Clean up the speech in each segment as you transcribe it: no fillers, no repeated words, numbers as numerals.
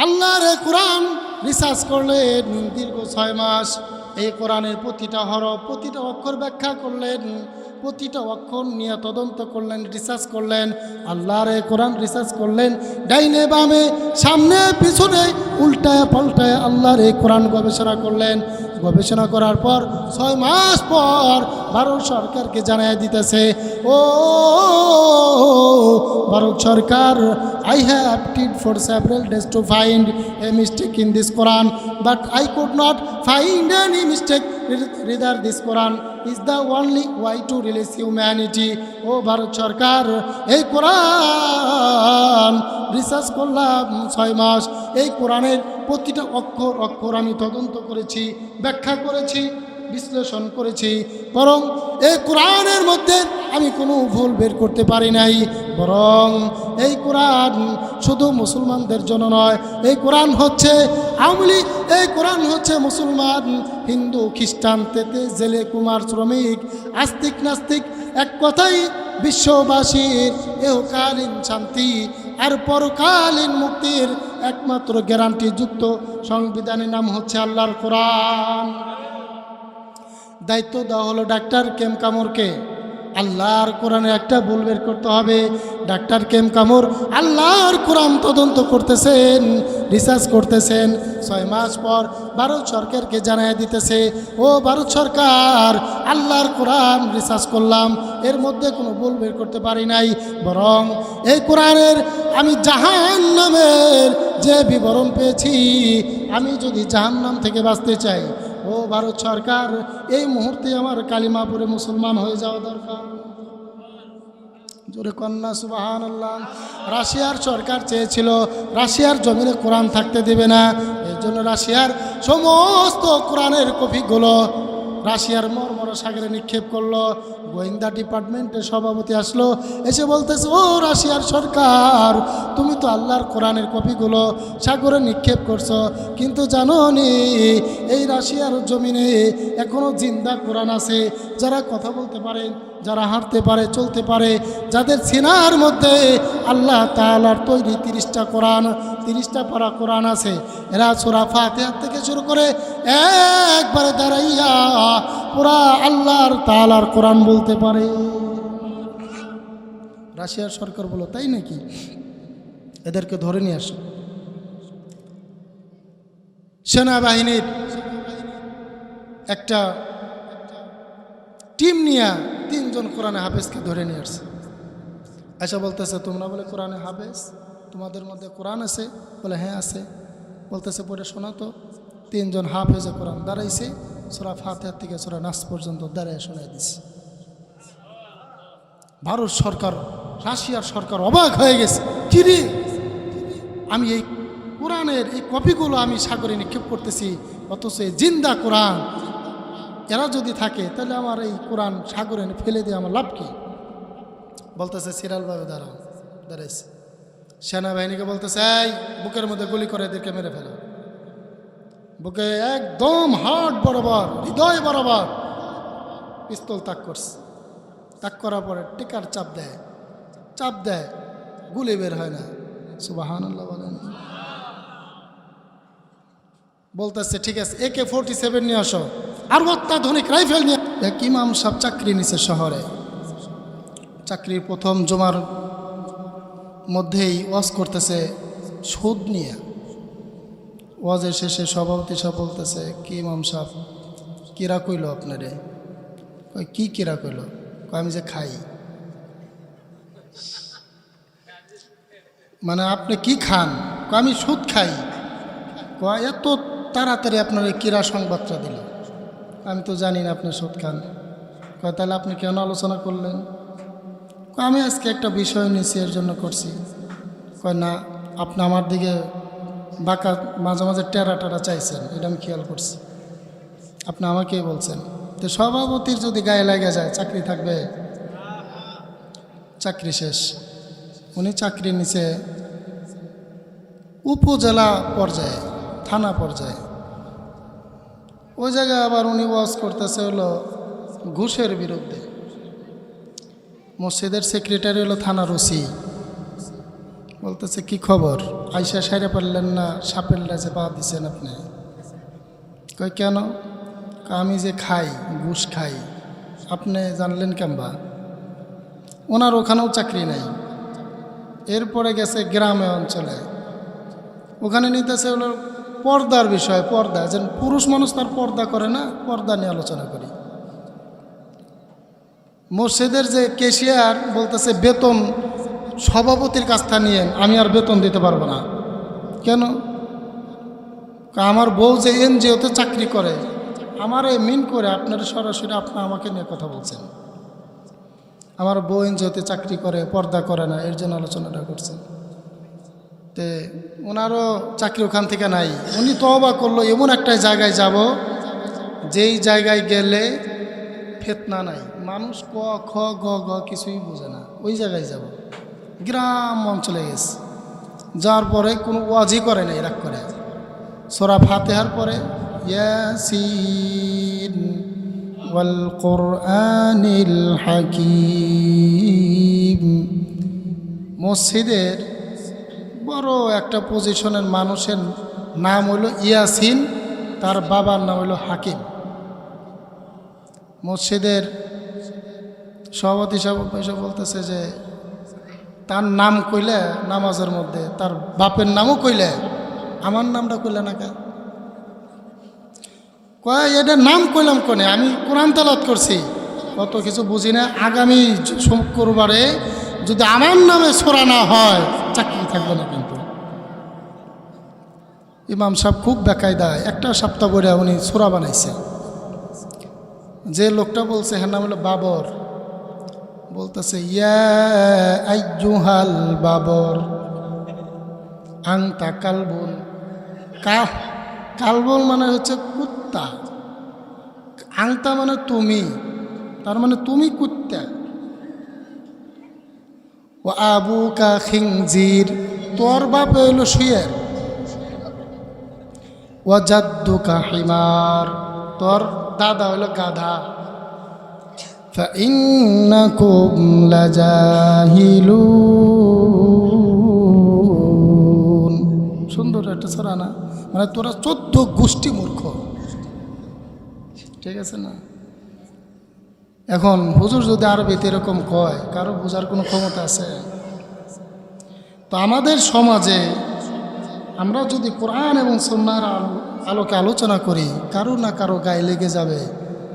আল্লাহর এই কোরআন রিসার্চ করলেন দীর্ঘ 6 মাস। এই কোরআনের প্রতিটা হরফ, প্রতিটা অক্ষর ব্যাখ্যা করলেন, প্রতিটা অক্ষর নিয়ে তদন্ত করলেন, রিসার্চ করলেন। আল্লাহর এই কোরআন রিসার্চ করলেন, ডাইনে বামে সামনে পিছনে উল্টায় পাল্টায় আল্লাহর এই কোরআন গবেষণা করলেন। গবেষণা করার পর 6 মাস পর ভারত সরকারকে জানায় দিতেছে, ও ভারত সরকার, I have tried for several days to find a mistake in this Quran, but I could not find any mistake. Rather, this Quran is the only way to release humanity. ও ভারত সরকার, এই কোরআন রিসার্চ করলাম 6 মাস। এই কোরআনের প্রতিটা অক্ষর অক্ষর আমি তদন্ত করেছি, ব্যাখ্যা করেছি, বিশ্লেষণ করেছি, বরং এই কোরআনের মধ্যে আমি কোনো ভুল বের করতে পারি নাই। বরং এই কোরআন শুধু মুসলমানদের জন্য নয়, এই কোরআন হচ্ছে আওয়ামী, এই কোরআন হচ্ছে মুসলমান, হিন্দু, খ্রিস্টান, তেতে, জেলে, কুমার, শ্রমিক, আস্তিক, নাস্তিক, এক কথাই বিশ্ববাসীর এহকালীন শান্তি আর পরকালীন মুক্তির একমাত্র গ্যারান্টিযুক্ত সংবিধানের নাম হচ্ছে আল্লাহর কোরআন। দায়িত্ব দেওয়া হলো ডাক্তার কেম কামরকে, আল্লাহর কোরআনে একটা ভুল বের করতে হবে। ডাক্তার কেম কামর আল্লাহর কোরআন তদন্ত করতেছেন, রিসার্চ করতেছেন। 6 মাস পর ভারত সরকারকে জানায় দিতেছে, ও ভারত সরকার, আল্লাহর কোরআন রিসার্চ করলাম, এর মধ্যে কোনো ভুল বের করতে পারি নাই, বরং এই কোরআনের আমি জাহান্নামের যে বিবরণ পেয়েছি, আমি যদি জাহান্নাম থেকে বাঁচতে চাই, ও ভারত সরকার, এই মুহূর্তে আমার কালিমা পড়ে মুসলমান হয়ে যাওয়া দরকার। জোরে কন্যা সুবহানাল্লাহ। রাশিয়ার সরকার চেয়েছিল রাশিয়ার জমিনে কোরআন থাকতে দেবে না, এই জন্য রাশিয়ার সমস্ত কোরআনের কপিগুলো রাশিয়ার মর্মর সাগরে নিক্ষেপ করলো। গোয়েন্দা ডিপার্টমেন্টের সভাপতি আসলো, এসে বলতেছে, ও রাশিয়ার সরকার, তুমি তো আল্লাহর কোরআনের কপিগুলো সাগরে নিক্ষেপ করছো, কিন্তু জানো নি এই রাশিয়ার জমিনে এখনও জিন্দা কোরআন আছে, যারা কথা বলতে পারে, যারা হাঁটতে পারে, চলতে পারে, যাদের সিনার মধ্যে আল্লাহ তাআলার তৈরি 30টা কোরআন, 30টা পারা কোরআন আছে। এরা সূরা ফাতিহা থেকে শুরু করে একবারে দাঁড়াইয়া পুরা আল্লাহর তাআলার কোরআন বলতে পারে। রাশিয়ার সরকার বলো, তাই নাকি? এদেরকে ধরে নিয়ে আসো। সেনাবাহিনীর একটা টিম নিয়ে 3 জন কোরআনে হাফেজকে ধরে নিয়ে আসছে। আচ্ছা বলতেছে, তোমরা বলে কোরআনে হাফেজ, তোমাদের মধ্যে কোরআন আছে? বলে হ্যাঁ আছে। বলতেছে, পড়ে শোনা তো। 3 জন হাফেজে কোরআন দাঁড়াইছে, সূরা ফাতিহা থেকে সূরা নাস পর্যন্ত দাঁড়ায় শোনায় দিচ্ছে। ভারত সরকার, রাশিয়ার সরকার অবাক হয়ে গেছে, কিরে, আমি এই কোরআনের এই কপিগুলো আমি সাগরে নিক্ষেপ করতেছি, অথচ জিন্দা কোরআন, এরা যদি থাকে তাহলে আমার এই কোরআন সাগরে ফেলে দিয়ে আমার লাভ কি? বলতেছে, সিরিয়ালভাবে দাঁড়াইছে। সেনাবাহিনীকে বলতেছে, এই বুকের মধ্যে গুলি করে এদেরকে মেরে ফেলো। বুকে একদম হার্ট বরাবর, হৃদয় বরাবর পিস্তল তাক করছে। তাক করার পরে টিকার চাপ দেয়, গুলি বের হয় না। সুবহানাল্লাহ বলেন। বলতেছে, ঠিক আছে, AK-47 নিয়ে আসো, আর অত্যাধুনিক রাইফেল নিয়ে। এক ইমাম সাহেব চাকরি নিছে শহরে। চাকরির প্রথম জমার মধ্যেই ওয়াজ করতেছে সুদ নিয়ে। ওয়াজের শেষে সভাপতি সাহেব বলতেছে, কি ইমাম সাহেব, কিরা কইল আপনারে? কয়, কি কিরা কইল? কয়, আমি যে খাই। মানে আপনি কি খান? কয়, আমি সুদ খাই। কয়, এত তাড়াতাড়ি আপনার এই কিরা সংবাদটা দিল? আমি তো জানি না আপনি সুদ খান। কয়, তাহলে আপনি কেন আলোচনা করলেন? কয়, আমি আজকে একটা বিষয় নিয়েছি, এর জন্য করছি। কয়, না, আপনি আমার দিকে বাঁকা মাঝে মাঝে টেরা চাইছেন, এটা আমি খেয়াল করছি, আপনি আমাকেই বলছেন। তো সভাপতির যদি গায়ে লেগে যায়, চাকরি থাকবে? চাকরি শেষ। উনি চাকরি নিচে উপজেলা পর্যায়ে, থানা পর্যায়ে। ওই জায়গায় আবার উনি ওয়াজ করতেছে হলো ঘুষের বিরুদ্ধে। মসজিদের সেক্রেটারি হলো থানার ওসি, বলতেছে কি খবর, আইসা সাইরে পারলেন না, সাপের লেজে পা দিচ্ছেন আপনি। কই কেন? আমি যে খাই, ঘুষ খাই, আপনি জানলেন কেমবা? ওনার ওখানেও চাকরি নাই, এরপরে গেছে গ্রামে অঞ্চলে, ওখানে নিতেছে হলো পর্দার বিষয়। পর্দা, যেন পুরুষ মানুষ তার পর্দা করে না, পর্দা নিয়ে আলোচনা করি। মসজিদের যে ক্যাশিয়ার বলতেছে বেতন সভাপতির কাছ থেকে নিয়েন, আমি আর বেতন দিতে পারবো না। কেন? আমার বউ যে এনজিওতে চাকরি করে, আমার মিন করে আপনারা সরাসরি আমাকে নিয়ে কথা বলছেন। আমার বউ এনজিওতে চাকরি করে, পর্দা করে না, এর জন্য আলোচনাটা করছেন। তে ওনারও চাকরি ওখান থেকে নাই। উনি তওবা করলো, এমন একটা জায়গায় যাব যেই জায়গায় গেলে ফিতনা নাই, মানুষ ক খ গ গ কিছুই বোঝে না, ওই জায়গায় যাব। গ্রাম অঞ্চলে গেছে, যাওয়ার পরে কোনো ওয়াজই করে নাই, রাগ করে সূরা ফাতিহার পরে ইয়াসিন ওয়াল কুরআনিল হাকীম। মসজিদের বড় একটা পজিশনের মানুষের নাম হইল ইয়াসিন, তার বাবার নাম হইল হাকিম। মসজিদের সভাপতি সাহেব এসে বলতেছে যে তার নাম কইলে নামাজের মধ্যে তার বাপের নামও কইলে আমার নামটা কইলে না কে? কয় এটার নাম কইলাম কোনে, আমি কোরআন তেলাওয়াত করছি, কত কিছু বুঝি না। আগামী শুক্রবারে যদি আমার নামে সূরা না হয় চাকরি থাকবে না। কিন্তু ইমাম সাহেব খুব বেকায়দা, একটা সপ্তাহ পরে উনি সূরা বানাইছে। যে লোকটা বলছে হ্যাঁ নাম হলো বাবর, বলতেছে ইয়া আইয়ুহাল বাবর আনতা কালবুন। কালবুন মানে হচ্ছে কুত্তা, আংতা মানে তুমি, তার মানে তুমি কুত্তা। ও আবুকা খিনজির, তোর বাপ হইল শুয়ের। ও জাদ্দুকা হিমার, তোর দাদা হইল গাধা। فإنكم لجاهلون। সুন্দর একটা সূরা না? মানে তোরা 14 গোষ্ঠী মূর্খ, ঠিক আছে না? এখন হুজুর যদি আরবিতে এরকম কয়, কারো বোঝার কোনো ক্ষমতা আছে? তো আমাদের সমাজে আমরা যদি কোরআন এবং সুন্নাহর আলোকে আলোচনা করি, কারো না কারো গায়ে লেগে যাবে।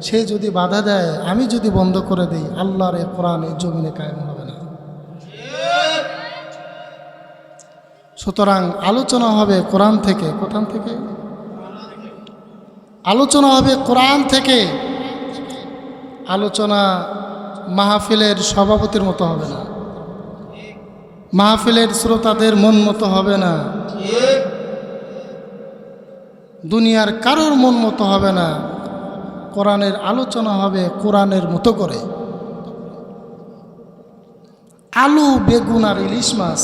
সে যদি বাধা দেয়, আমি যদি বন্ধ করে দিই, আল্লাহর এই কোরআন এই জমিনে কায়েম হবে না। সুতরাং আলোচনা হবে কোরআন থেকে। কোরআন থেকে আলোচনা হবে, কোরআন থেকে আলোচনা। মাহফিলের সভাপতির মতো হবে না, মাহফিলের শ্রোতাদের মন মতো হবে না, দুনিয়ার কারোর মন মতো হবে না। কোরআনের আলোচনা হবে কোরআনের মতো করে। আলু, বেগুন আর ইলিশ মাছ,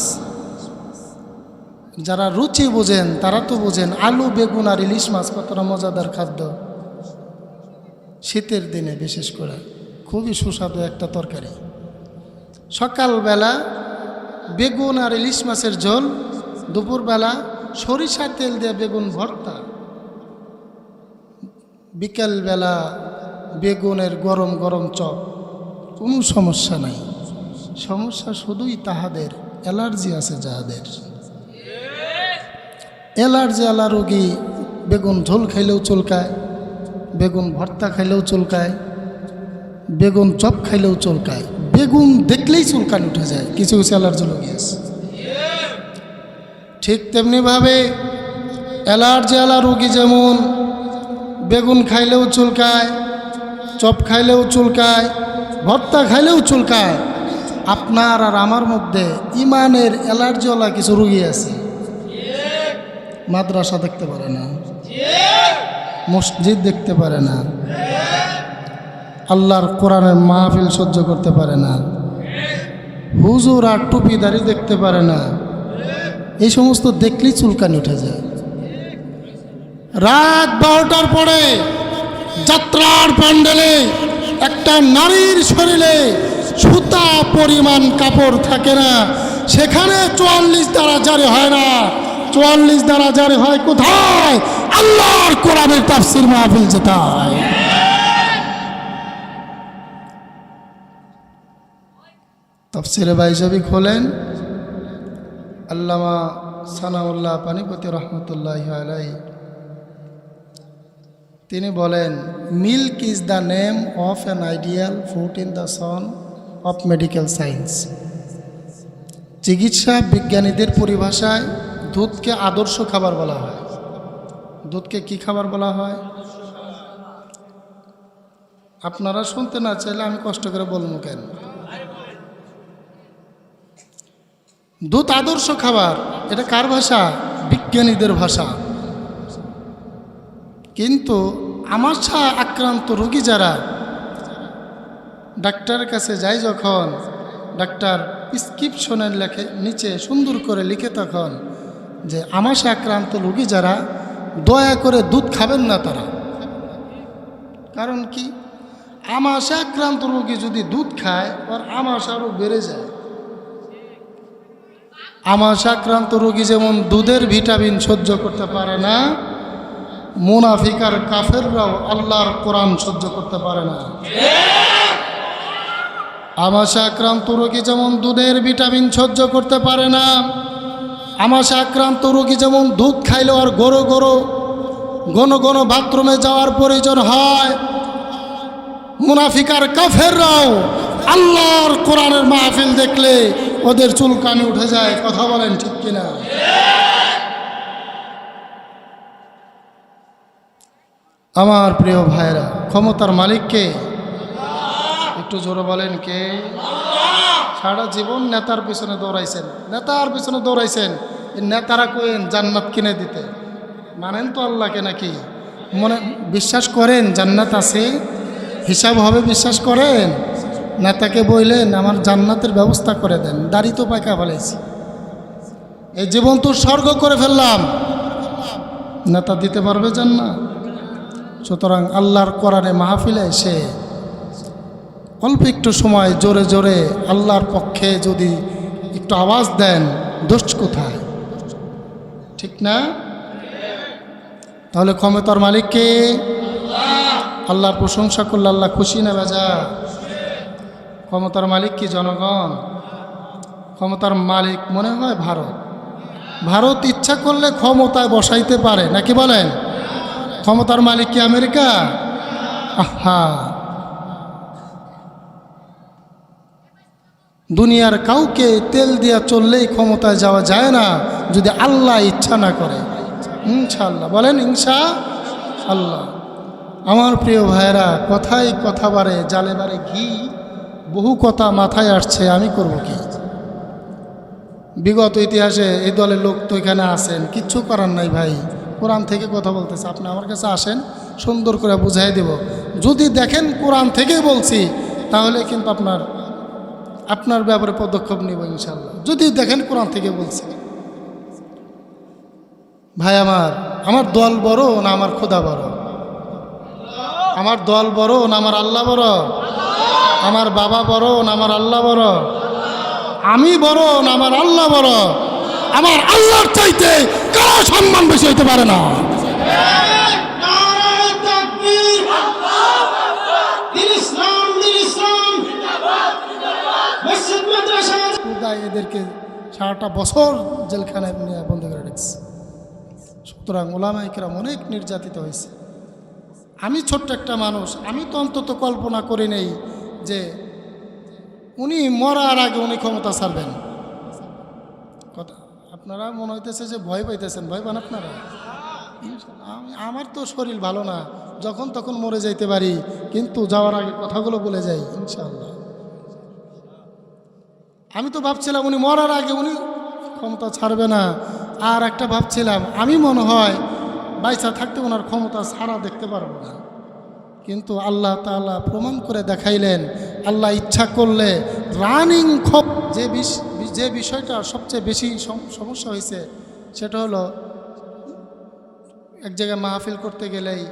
যারা রুচি বোঝেন তারা তো বোঝেন আলু, বেগুন আর ইলিশ মাছ কতটা মজাদার খাদ্য। শীতের দিনে বিশেষ করে খুবই সুস্বাদু একটা তরকারি। সকালবেলা বেগুন আর ইলিশ মাছের ঝোল, দুপুরবেলা সরিষার তেল দিয়ে বেগুন ভর্তা, বিকেলবেলা বেগুনের গরম গরম চপ। কোনো সমস্যা নাই, সমস্যা শুধুই তাহাদের অ্যালার্জি আছে যাহাদের। অ্যালার্জি আলা রোগী বেগুন ঝোল খাইলেও চুলকায়, বেগুন ভর্তা খাইলেও চুলকায়, বেগুন চপ খাইলেও চুলকায়, বেগুন দেখলেই চুলকান উঠে যায়। কিছু কিছু অ্যালার্জি রোগী আছে। ঠিক তেমনিভাবে অ্যালার্জি আলা রোগী যেমন বেগুন খাইলেও চুলকায়, চপ খাইলেও চুলকায়, ভর্তা খাইলেও চুলকায়, আপনার আর আমার মধ্যে ইমানের অ্যালার্জিওয়ালা কিছু রোগী আছে। মাদ্রাসা দেখতে পারে না, মসজিদ দেখতে পারে না, আল্লাহর কোরআনের মাহফিল সহ্য করতে পারে না, হুজুর আর টুপিদারি দেখতে পারে না। এই সমস্ত দেখলেই চুলকানি উঠে যায়। রাত 12টার পরে যাত্রার প্যান্ডেলে একটা নারীর শরীরে সুতা পরিমাণ কাপড় থাকে না, সেখানে 44 দ্বারা জারি হয় না, 44 দ্বারা জারি হয় কোথায়? আল্লাহর কোরআনের তাফসীর মাহফিল যেটায়। তাফসীরে বাইজাবি খোলেন, আল্লামা সানাউল্লাহ পানিপতি রহমতুল্লাহি আলাইহি তিনি বলেন, milk is the name of an ideal food in the son of medical science. চিকিৎসা বিজ্ঞানীদের পরিভাষায় দুধকে আদর্শ খাবার বলা হয়। দুধকে কি খাবার বলা হয়? আপনারা শুনতে না চাইলে আমি কষ্ট করে বলবো কেন? দুধ আদর্শ খাবার, এটা কার ভাষা? বিজ্ঞানীদের ভাষা। কিন্তু আমাশা আক্রান্ত রোগী যারা ডাক্তারের কাছে যায়, যখন ডাক্তার প্রেসক্রিপশনের লেখে নিচে সুন্দর করে লিখে, তখন যে আমাশা আক্রান্ত রোগী যারা, দয়া করে দুধ খাবেন না তারা। কারণ কি? আমাশা আক্রান্ত রোগী যদি দুধ খায়, ওর আমাশা আরও বেড়ে যায়। আমাশা আক্রান্ত রোগী যেমন দুধের ভিটামিন সহ্য করতে পারে না, মুনাফিক আর কাফেররাও আল্লাহর কোরআন সহ্য করতে পারে না। আমাশা আক্রান্ত রোগী যেমন দুধের ভিটামিন সহ্য করতে পারে না, আমাশা আক্রান্ত রোগী যেমন দুধ খাইলে আর ঘন ঘন বাথরুমে যাওয়ার প্রয়োজন হয়, মুনাফিক আর কাফেররাও আল্লাহর কোরআনের মাহফিল দেখলে ওদের চুলকানি উঠে যায়। কথা বলেন ঠিক কিনা? আমার প্রিয় ভাইরা, ক্ষমতার মালিককে একটু জোরে বলেন কে? সারা জীবন নেতার পিছনে দৌড়াইছেন, নেতার পিছনে দৌড়াইছেন। এই নেতারা কইন জান্নাত কিনে দিতে, মানেন তো আল্লাহকে নাকি? মনে বিশ্বাস করেন জান্নাত আছে, হিসাব হবে বিশ্বাস করেন? নেতাকে বললেন আমার জান্নাতের ব্যবস্থা করে দেন, দাড়ি তো পাকা ফেলাইছি, এই জীবন তো স্বর্গ করে ফেললাম, নেতা দিতে পারবে জান্নাত? সুতরাং আল্লাহর কোরআনে মাহফিলে এসে অল্প একটু সময় জোরে জোরে আল্লাহর পক্ষে যদি একটু আওয়াজ দেন, দোষ কোথায়? ঠিক না? তাহলে ক্ষমতার মালিককে আল্লাহর প্রশংসা করলে আল্লাহ খুশি না বেজা? ক্ষমতার মালিক কি জনগণ? ক্ষমতার মালিক মনে হয় ভারত। ভারত ইচ্ছা করলে ক্ষমতায় বসাইতে পারে নাকি বলেন? ক্ষমতার মালিক কি আমেরিকা? আহা, দুনিয়ার কাউকে তেল দিয়া চললেই ক্ষমতায় যাওয়া যায় না যদি আল্লাহ ইচ্ছা না করে। ইনশাআল্লাহ বলেন ইনশা আল্লাহ। আমার প্রিয় ভাইয়েরা, কথাই কথা বারে জালে বারে ঘি, বহু কথা মাথায় আসছে, আমি করব কি? বিগত ইতিহাসে এই দলের লোক তো এখানে আছেন, কিচ্ছু করার নাই ভাই। কোরআন থেকে কথা বলতেছে, আপনি আমার কাছে আসেন, সুন্দর করে বুঝাই দেব। যদি দেখেন কোরআন থেকেই বলছি, তাহলে কিন্তু আপনার ব্যাপারে পদক্ষেপ নিব ইনশাল্লাহ। যদি দেখেন কোরআন থেকে বলছি। ভাই আমার দল বড় না আমার খোদা বড়? আমার দল বড় না আমার আল্লাহ বড়? আমার বাবা বড় না আমার আল্লাহ বড়? আমি বড় না আমার আল্লাহ বড়? আমার আল্লাহর চাইতে কারো সম্মান বেশি হইতে পারে না। এদেরকে সারাটা বছর জেলখানায় বন্ধ করে রেখেছে। সুতরাং ওলামায়ে কেরাম অনেক নির্যাতিত হয়েছে। আমি ছোট্ট একটা মানুষ, আমি তো অন্তত কল্পনা করি নেই যে উনি মরার আগে উনি ক্ষমতা ছাড়বেন। কথা আপনারা মনে হইতেছে যে ভয় পাইতেছেন, ভয় পান আপনারা? আমার তো শরীর ভালো না, যখন তখন মরে যাইতে পারি, কিন্তু যাওয়ার আগে কথাগুলো বলে যাই ইনশাআল্লাহ। আমি তো ভাবছিলাম উনি মরার আগে উনি ক্ষমতা ছাড়বে না, আর একটা ভাবছিলাম আমি মনে হয় বাইসা থাকতে ওনার ক্ষমতা ছাড়া দেখতে পারবো না। কিন্তু আল্লাহ তাআলা প্রমাণ করে দেখাইলেন, আল্লাহ ইচ্ছা করলে রানিং যে বিষয়টা সবচেয়ে বেশি সমস্যা হয়েছে সেটা হলো এক জায়গায় মাহফিল করতে গেলেই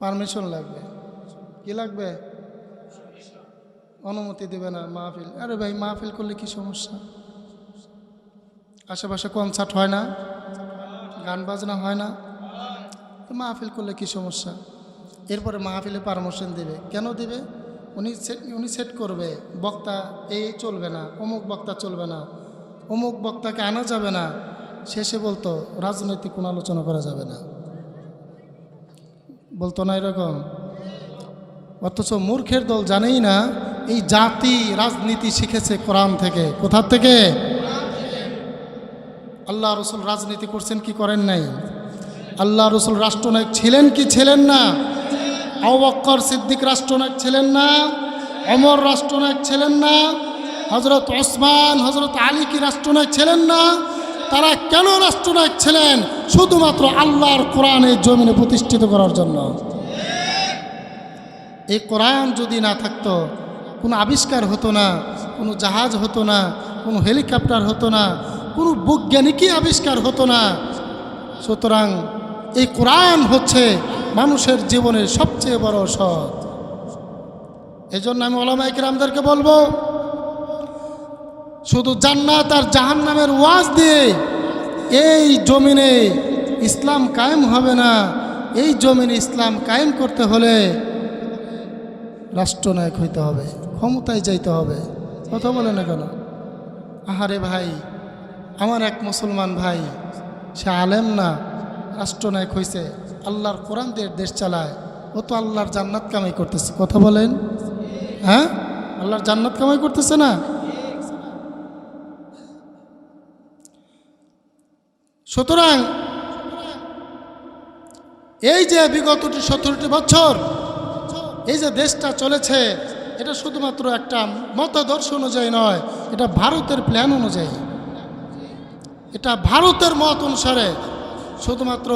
পারমিশন লাগবে। কি লাগবে? অনুমতি দেবে না মাহফিল। আরে ভাই, মাহফিল করলে কি সমস্যা? আশেপাশে কনসার্ট হয় না, গান বাজনা হয় না, তো মাহফিল করলে কি সমস্যা? এরপরে মাহফিলে পারমিশন দেবে। কেন দেবে? উনি সেট করবে বক্তা এই চলবে না, অমুক বক্তা চলবে না, অমুক বক্তাকে আনা যাবে না। শেষে বলতো রাজনৈতিক কোনো আলোচনা করা যাবে না, বলতো না এরকম। অথচ মূর্খের দল জানেই না এই জাতি রাজনীতি শিখেছে কোরআন থেকে। কোথা থেকে? আল্লাহ রসুল রাজনীতি করছেন কি করেন নাই? আল্লাহ রসুল রাষ্ট্রনায়ক ছিলেন কি ছিলেন না? আবু বকর সিদ্দিক রাষ্ট্রনায়ক ছিলেন না? ওমর রাষ্ট্রনায়ক ছিলেন না? হযরত ওসমান, হযরত আলী কি রাষ্ট্রনায়ক ছিলেন না? তারা কেন রাষ্ট্রনায়ক ছিলেন? শুধুমাত্র আল্লাহর কোরআনের জমিনে প্রতিষ্ঠিত করার জন্য। এই কোরআন যদি না থাকতো, কোনো আবিষ্কার হতো না, কোনো জাহাজ হতো না, কোনো হেলিকপ্টার হতো না, কোনো বৈজ্ঞানিকই আবিষ্কার হতো না। সুতরাং এই কোরআন হচ্ছে মানুষের জীবনের সবচেয়ে বড় সৎ। এই জন্য আমি উলামায়ে কিরামদেরকে বলবো, শুধু জান্নাত আর জাহান্নামের ওয়াজ দিয়ে এই জমিনে ইসলাম কায়েম হবে না। এই জমিনে ইসলাম কায়েম করতে হলে রাষ্ট্রনায়ক হইতে হবে, ক্ষমতায় যাইতে হবে। কথা বলে না কেন? আহারে ভাই, আমার এক মুসলমান ভাই, সে আলেম না, রাষ্ট্রনায়ক হয়েছে, আল্লাহর কোরআন দিয়ে দেশ চালায়। ও তো আল্লাহর জান্নাত কামাই করতেছে। কথা বলেন, হ্যাঁ, আল্লাহর জান্নাত কামাই করতেছে না? সুতরাং এই যে বিগত 17টি বছর এই যে দেশটা চলেছে, এটা শুধুমাত্র একটা মতাদর্শ অনুযায়ী নয়, এটা ভারতের প্ল্যান অনুযায়ী, এটা ভারতের মত অনুসারে। শুধুমাত্র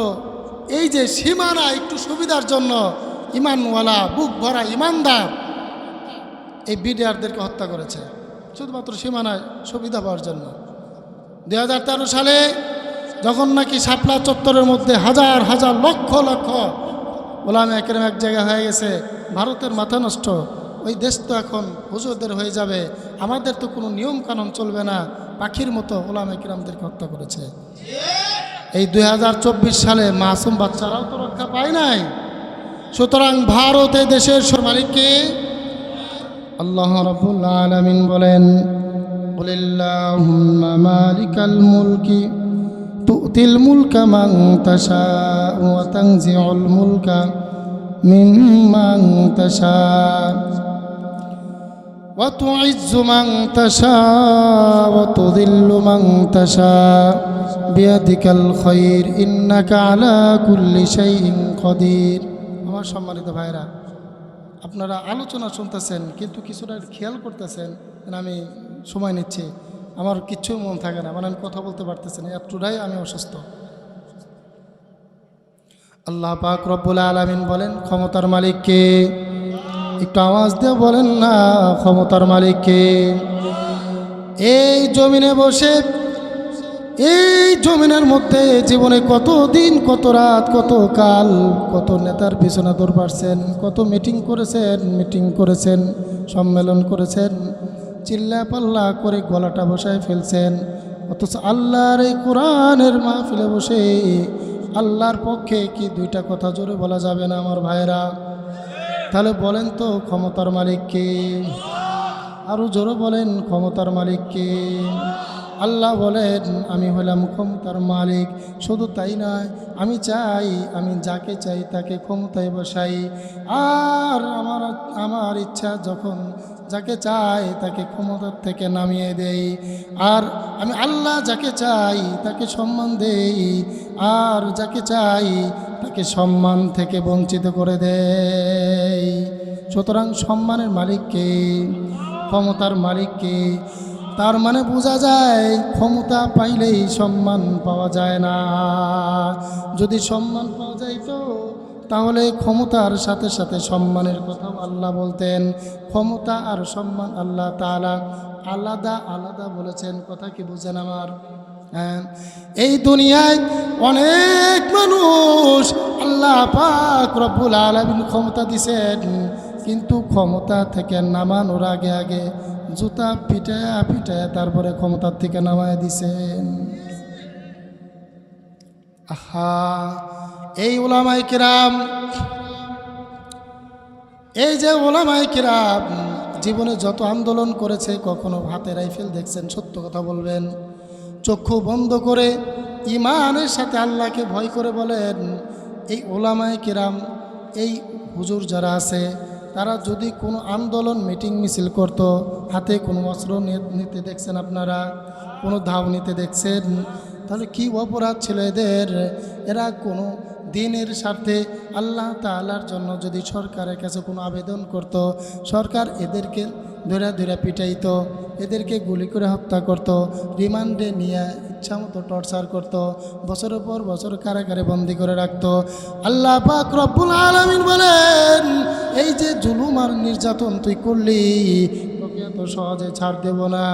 এই যে সীমানা একটু সুবিধার জন্য ইমানওয়ালা, বুক ভরা ইমানদার এই বিডিআরদেরকে হত্যা করেছে, শুধুমাত্র সীমানায় সুবিধা পাওয়ার জন্য। 2013 সালে যখন নাকি শাপলা চত্বরের মধ্যে হাজার হাজার লক্ষ লক্ষ ওলামা একরাম এক জায়গায় হয়ে গেছে, ভারতের মাথা নষ্ট, ওই দেশ তো এখন হুজুরদের হয়ে যাবে, আমাদের তো কোনো নিয়ম কানুন চলবে না, পাখির মতো ওলামা একরামদেরকে হত্যা করেছে। এই 2024 সালে মাসুম বাচ্চারাও তো রক্ষা পায় নাই। সুতরাং ভারত এই দেশের মালিককে আল্লাহ রাব্বুল আলামিন বলেন, কুলিল্লাহুম্মা মালিকাল মুলকি তু'তিল মুলকা মান তাশাউ ওয়া তানজিউল মুলকা মিম্মান তাশাউ ওয়া তু'ইজ্জু মান তাশাউ ওয়া তুযিল্লু মান তাশাউ বিয়াদিকাল খায়র ইন্নাকা আলা কুল্লি শাইইন কাদির। আমার সম্মানিত ভাইরা, আপনারা আলোচনা শুনতেছেন কিন্তু কিছুটা খেয়াল করতেছেন, আমি সময় নিচ্ছি, আমার কিচ্ছু মন থাকে না, মানে আমি কথা বলতে পারতেছি না, এতটাই আমি অসুস্থ। আল্লাহ পাক রব্বুল আলামিন বলেন, ক্ষমতার মালিক কে? একটু আওয়াজ দিয়ে বলেন না, ক্ষমতার মালিক কে? এই জমিনে বসে, এই জমিনের মধ্যে জীবনে কত দিন, কত রাত, কত কাল, কত নেতার পিছনে দৌড় পারছেন, কত মিটিং করেছেন, সম্মেলন করেছেন, চিল্লা পাল্লা করে গলাটা বসায় ফেলছেন। অথচ আল্লাহর এই কোরআনের মাহফিলে বসে আল্লাহর পক্ষে কি দুইটা কথা জোরে বলা যাবে না আমার ভাইরা? তাহলে বলেন তো ক্ষমতার মালিক কে? আরো জোরে বলেন, ক্ষমতার মালিক কে? আল্লাহ বলেন, আমি হলাম ক্ষমতার মালিক। শুধু তাই নয়, আমি চাই, আমি যাকে চাই তাকে ক্ষমতায় বসাই, আর আমার ইচ্ছা যখন যাকে চাই তাকে ক্ষমতার থেকে নামিয়ে দেই, আর আমি আল্লাহ যাকে চাই তাকে সম্মান দেই, আর যাকে চাই তাকে সম্মান থেকে বঞ্চিত করে দেই। সুতরাং সম্মানের মালিককে, ক্ষমতার মালিককে। তার মানে বোঝা যায় ক্ষমতা পাইলেই সম্মান পাওয়া যায় না। যদি সম্মান পাওয়া যাইত তাহলে ক্ষমতার সাথে সাথে সম্মানের কথাও আল্লাহ বলতেন। ক্ষমতা আর সম্মান আল্লাহ তাআলা আলাদা আলাদা বলেছেন। কথা কি বুঝেন আমার? হ্যাঁ, এই দুনিয়ায় অনেক মানুষ আল্লাহ পাক রব্বুল আলামিন ক্ষমতা দিছেন, কিন্তু ক্ষমতা থেকে নামানোর আগে আগে জুতা পিটায়া পিটায়া তারপরে ক্ষমতার থেকে নামায় দিছেন। আহা, এই ওলামায়ে কেরাম, এই যে ওলামায়ে কেরাম জীবনে যত আন্দোলন করেছে, কখনো হাতে রাইফেল দেখছেন? সত্য কথা বলবেন। চক্ষু বন্ধ করে ইমানের সাথে আল্লাহকে ভয় করে বলেন, এই ওলামায়ে কেরাম, এই হুজুর যারা আছে, তারা যদি কোনো আন্দোলন মিটিং মিছিল করত, হাতে কোনো অস্ত্র নিতে দেখছেন আপনারা? কোনো ধাও নিতে দেখছেন? তাহলে কি অপরাধ ছিল এদের? এরা কোনো দিনের স্বার্থে আল্লাহ তাআলার জন্য যদি সরকারের কাছে কোনো আবেদন করত, সরকার এদেরকে ধরে ধরে পিটাইত, এদেরকে গুলি করে হত্যা করত, রিমান্ডে নিয়ে ইচ্ছামতো টর্চার করত, বছরের পর বছর কারাগারে বন্দি করে রাখত। আল্লাহ পাক রব্বুল আলামিন বলেন, এই যে জুলুম আর নির্যাতন তুই করলি, তোকে এত সহজে ছাড় দেব না,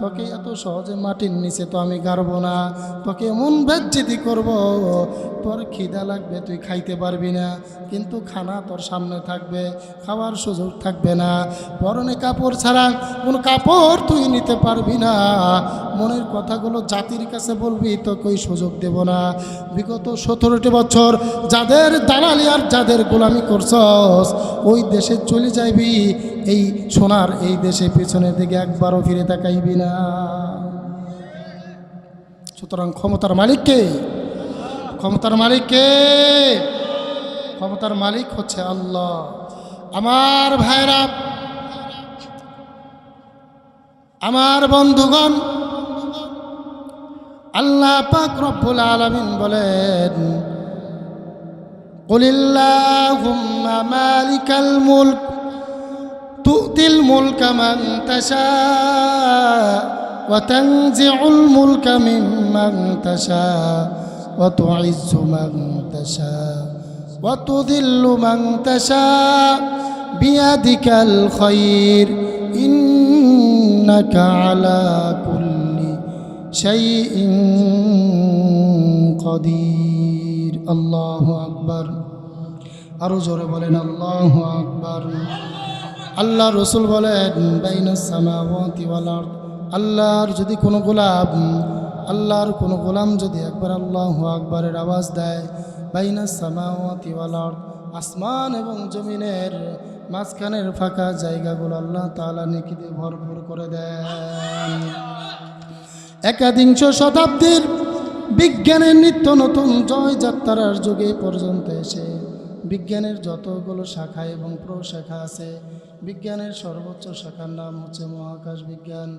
তোকে এত সহজে মাটির নিচে তো আমি গাড়ব না, তোকে এমন বেজ্জতি করব, তোর খিদা লাগবে, তুই খাইতে পারবি না, কিন্তু খানা তোর সামনে থাকবে, খাওয়ার সুযোগ থাকবে না, পরনে কাপড় ছাড়া কোনো কাপড় তুই নিতে পারবি না, মনের কথাগুলো জাতির কাছে বলবি, তোকে ওই সুযোগ দেব না। বিগত 17টি বছর যাদের দালালি আর যাদের গোলামি করছস, ওই দেশে চলে যাইবি, এই সোনার এই দেশে পিছনের দিকে একবারও ফিরে তাকাইবি না। সুতরাং ক্ষমতার মালিককে, ক্ষমতার মালিককে, ক্ষমতার মালিক হচ্ছে আল্লাহ। আমার ভাইরা, আমার বন্ধুগণ, আল্লাহ পাক রব্বুল আলামিন বলেন, কুলিল্লাহুম্মা মালিকাল মুলক তু'তিল মুলকা মান তাশা ওয়া তানজিউল মুলকা মিম্মান তাশা ওয়া তু'ইজ্জু মান তাশা ওয়া তুযিল্লু মান তাশা বিয়াদিকাল খায়র ইন্নাকা আলা কুল্লি শাইইন কাদির। আল্লাহু আকবার। আরো জোরে বলেন আল্লাহু আকবার। আল্লাহ রসুল বলেন, বাইনাস সামাওয়াতি ওয়াল আরদ, আল্লাহর যদি কোনো গোলাম, আল্লাহর কোনো গোলাম যদি একবার আল্লাহু আকবারের আওয়াজ দেয়, বাইনাস সামাওয়াতি ওয়াল আরদ, আসমান এবং জমিনের মাঝখানের ফাঁকা জায়গাগুলো আল্লাহ তাআলা নেকি দিয়ে ভরপুর করে দেন। একাবিংশ শতাব্দীর বিজ্ঞানের নিত্য নতুন জয়যাত্রার যুগে পর্যন্ত এসে বিজ্ঞানের যতগুলো শাখা এবং প্রশাখা আছে, বিজ্ঞানের সর্বোচ্চ শাখার নাম হচ্ছে মহাকাশ বিজ্ঞান।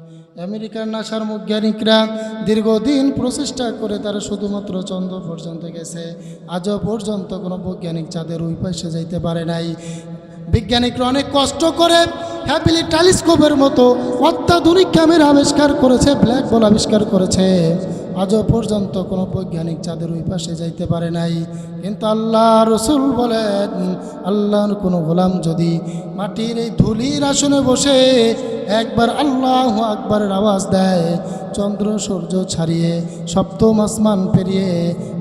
আমেরিকার নাসার বৈজ্ঞানিকরা দীর্ঘদিন প্রচেষ্টা করে তারা শুধুমাত্র চন্দ্র পর্যন্ত গেছে, আজও পর্যন্ত কোনো বৈজ্ঞানিক চাঁদের ওই পাশে যাইতে পারে নাই। বিজ্ঞানিকরা অনেক কষ্ট করে হ্যাবিলি টেলিস্কোপের মতো অত্যাধুনিক ক্যামেরা আবিষ্কার করেছে, ব্ল্যাক হোল আবিষ্কার করেছে, আজও পর্যন্ত কোনো বৈজ্ঞানিক চাঁদের ওই পাশে যাইতে পারে নাই। কিন্তু আল্লাহ রসুল বলেন, আল্লাহর কোনো গোলাম যদি মাটির এই ধুলির আসনে বসে একবার আল্লাহু আকবারের আওয়াজ দেয়, চন্দ্র সূর্য ছাড়িয়ে সপ্তম আসমান পেরিয়ে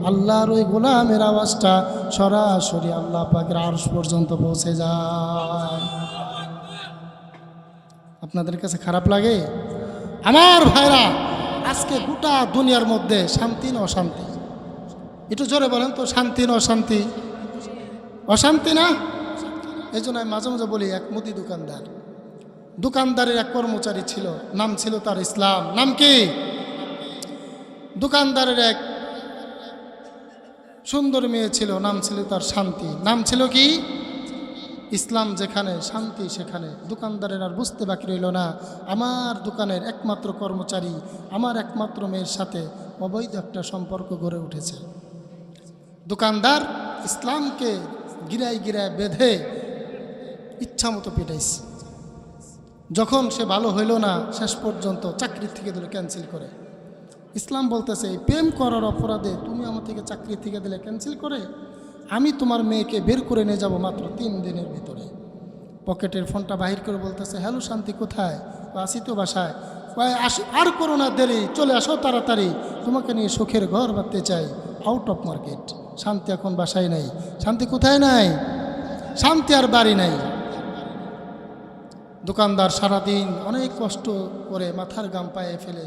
আল্লাহর ওই গোলামের আওয়াজটা সরাসরি আল্লাহ পাকের আরশ পর্যন্ত পৌঁছে যায়। আপনাদের কাছে খারাপ লাগে? আমার ভাইরা, আজকে গোটা দুনিয়ার মধ্যে শান্তি না অশান্তি? একটু জোরে বলেন তো, শান্তি না অশান্তি? অশান্তি না? এই জন্য আমি মাঝে মাঝে বলি, এক মুদি দোকানদারের এক কর্মচারী ছিল, নাম ছিল তার ইসলাম। নাম কি? দোকানদারের এক সুন্দর মেয়ে ছিল, নাম ছিল তার শান্তি। নাম ছিল কি? ইসলাম যেখানে শান্তি সেখানে। দোকানদারের আর বুঝতে বাকি রইল না, আমার দোকানের একমাত্র কর্মচারী আমার একমাত্র মেয়ের সাথে অবৈধ একটা সম্পর্ক গড়ে উঠেছে। দোকানদার ইসলামকে গিরায় গিরায় বেঁধে ইচ্ছা মতো পিটাইছে। যখন সে ভালো হইল না, শেষ পর্যন্ত চাকরি থেকে দিল ক্যান্সেল করে। ইসলাম বলতেছে, এই প্রেম করার অপরাধে তুমি আমার থেকে চাকরি থেকে দিলে ক্যান্সেল করে, আমি তোমার মেয়েকে বের করে নিয়ে যাব মাত্র 3 দিনের ভিতরে। পকেটের ফোনটা বাহির করে বলতেছে, হ্যালো শান্তি, কোথায়? আসি তো বাসায়। আসি, আর করো না দেরি, চলে আসো তাড়াতাড়ি, তোমাকে নিয়ে সুখের ঘর বাঁধতে চাই। Out of market. শান্তি এখন বাসায় নাই। শান্তি কোথায় নাই? শান্তি আর বাড়ি নাই। দোকানদার সারাদিন অনেক কষ্ট করে মাথার গাম পায়ে ফেলে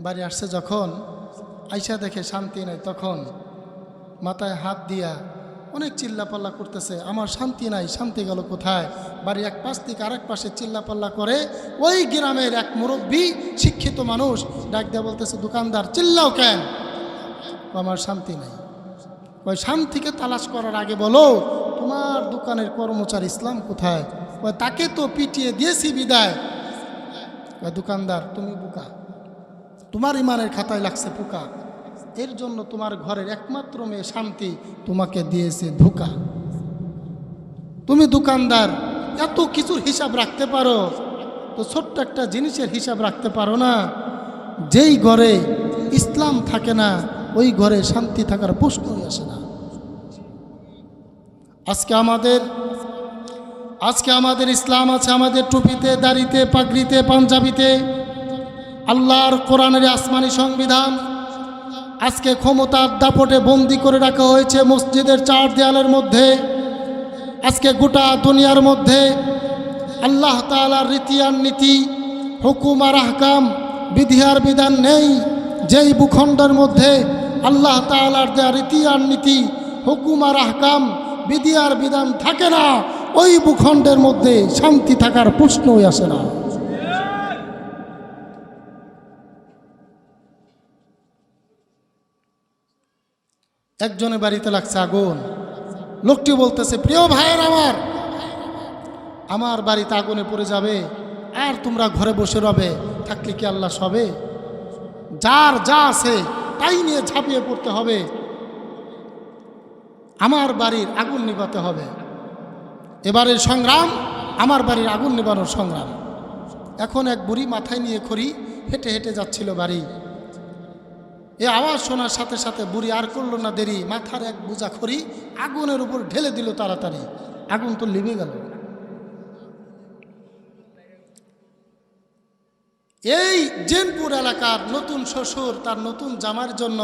বাড়ি আসছে, যখন আইসা দেখে শান্তি নাই, তখন মাথায় হাত দিয়া অনেক চিল্লাপাল্লা করতেছে, আমার শান্তি নাই, শান্তি গেল কোথায়? বাড়ি এক পাশ থেকে আরেক পাশে চিল্লাপাল্লা করে ওই গ্রামের এক মুরব্বী শিক্ষিত মানুষ ডাক দেয়া বলতেছে, দোকানদার চিল্লাও কেন? আমার শান্তি নাই। ওই শান্তিকে তালাশ করার আগে বলো তোমার দোকানের কর্মচারী ইসলাম কোথায়? তাকে তো পিটিয়ে দিয়েছি বিদায়। দোকানদার তুমি বোকা, তোমার ইমানের খাতায় লাগছে পোকা, এর জন্য তোমার ঘরের একমাত্র মেয়ে শান্তি তোমাকে দিয়েছে ধোঁকা। তুমি দোকানদার এত কিছুর হিসাব রাখতে পারো, তো ছোট্ট একটা জিনিসের হিসাব রাখতে পারো না? যেই ঘরে ইসলাম থাকে না ওই ঘরে শান্তি থাকার প্রশ্নই আসে না। আজকে আমাদের ইসলাম আছে আমাদের টুপিতে, দাড়িতে, পাগড়িতে, পাঞ্জাবিতে। আল্লাহর কোরআনের আসমানি সংবিধান আজকে ক্ষমতার দাপটে বন্দি করে রাখা হয়েছে মসজিদের 4 দেয়ালের মধ্যে। আজকে গোটা দুনিয়ার মধ্যে আল্লাহ তাআলার রীতি আর নীতি, হুকুম আর আহকাম, বিধি আর বিধান নেই। যেই ভূখণ্ডের মধ্যে আল্লাহ তাআলার দেয়া রীতি আর নীতি, হুকুম আর আহকাম, বিধি আর বিধান থাকে না, ওই ভূখণ্ডের মধ্যে শান্তি থাকার প্রশ্নই আসে না। একজনের বাড়িতে লাগছে আগুন, লোকটি বলতেছে, প্রিয় ভাইয়ের আমার বাড়িতে আগুনে পড়ে যাবে আর তোমরা ঘরে বসে রবে, থাকলে কি আল্লাহ সবে? যার যা আছে তাই নিয়ে ঝাঁপিয়ে পড়তে হবে, আমার বাড়ির আগুন নিভাতে হবে। এবারের সংগ্রাম আমার বাড়ির আগুন নিভানোর সংগ্রাম। এখন এক বুড়ি মাথায় নিয়ে খড়ি হেঁটে হেঁটে যাচ্ছিল বাড়ি। এ আওয়াজ শোনার সাথে সাথে বুড়ি আর করলো না দেরি, মাথার এক বোঝা খড়ি আগুনের উপর ঢেলে দিল তাড়াতাড়ি। আগুন তো লিভে গেল। এই জেনপুর এলাকার নতুন শ্বশুর তার নতুন জামার জন্য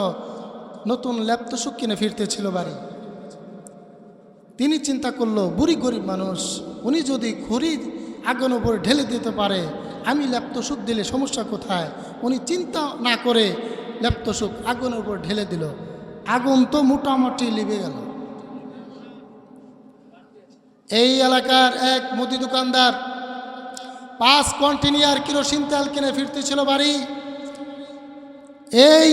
নতুন ল্যাপটপ কিনে ফিরতেছিল বাড়ি। তিনি চিন্তা করলো, বুড়ি গরিব মানুষ, উনি যদি খড়ি আগুনের উপর ঢেলে দিতে পারে, আমি ল্যাপটপ দিলে সমস্যা কোথায়? উনি চিন্তা না করে ল্যাপটপ আগুনের উপর ঢেলে দিল। আগুন তো মোটামুটি লিভে গেল। এই এলাকার এক মুদি দোকানদার 5 কন্টেনার কেরোসিন তেল কিনে ফিরতেছিল বাড়ি। এই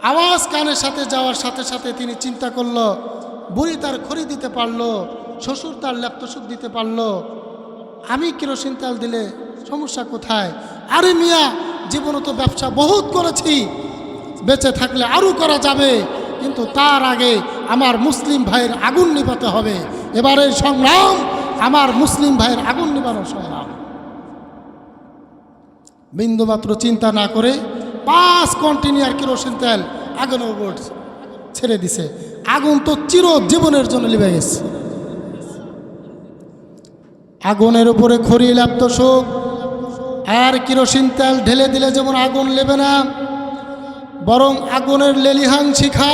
আওয়াজ কানের সাথে যাওয়ার সাথে সাথে তিনি চিন্তা করলো, বুড়ি তার খড়ি দিতে পারলো, শ্বশুর তার ল্যাপটপ দিতে পারলো, আমি কেরোসিন তেল দিলে সমস্যা কোথায়? আরে মিয়া, জীবনে তো ব্যবসা বহুত করেছি, বেঁচে থাকলে আরও করা যাবে, কিন্তু তার আগে আমার মুসলিম ভাইয়ের আগুন নিভাতে হবে। এবারের সংগ্রাম আমার মুসলিম ভাইয়ের আগুন নিভানোর সংগ্রাম। বিন্দুমাত্র চিন্তা না করে 5 কন্টেনার কেরোসিন তেল আগুনের উপর ছেড়ে দিছে। আগুন তো চিরজীবনের জন্য লিভে গেছে। আগুনের উপরে খড়ি ল্যাপটপ আর কেরোসিন তেল ঢেলে দিলে যেমন আগুন লেবে না, বরং আগুনের লেলিহান শিখা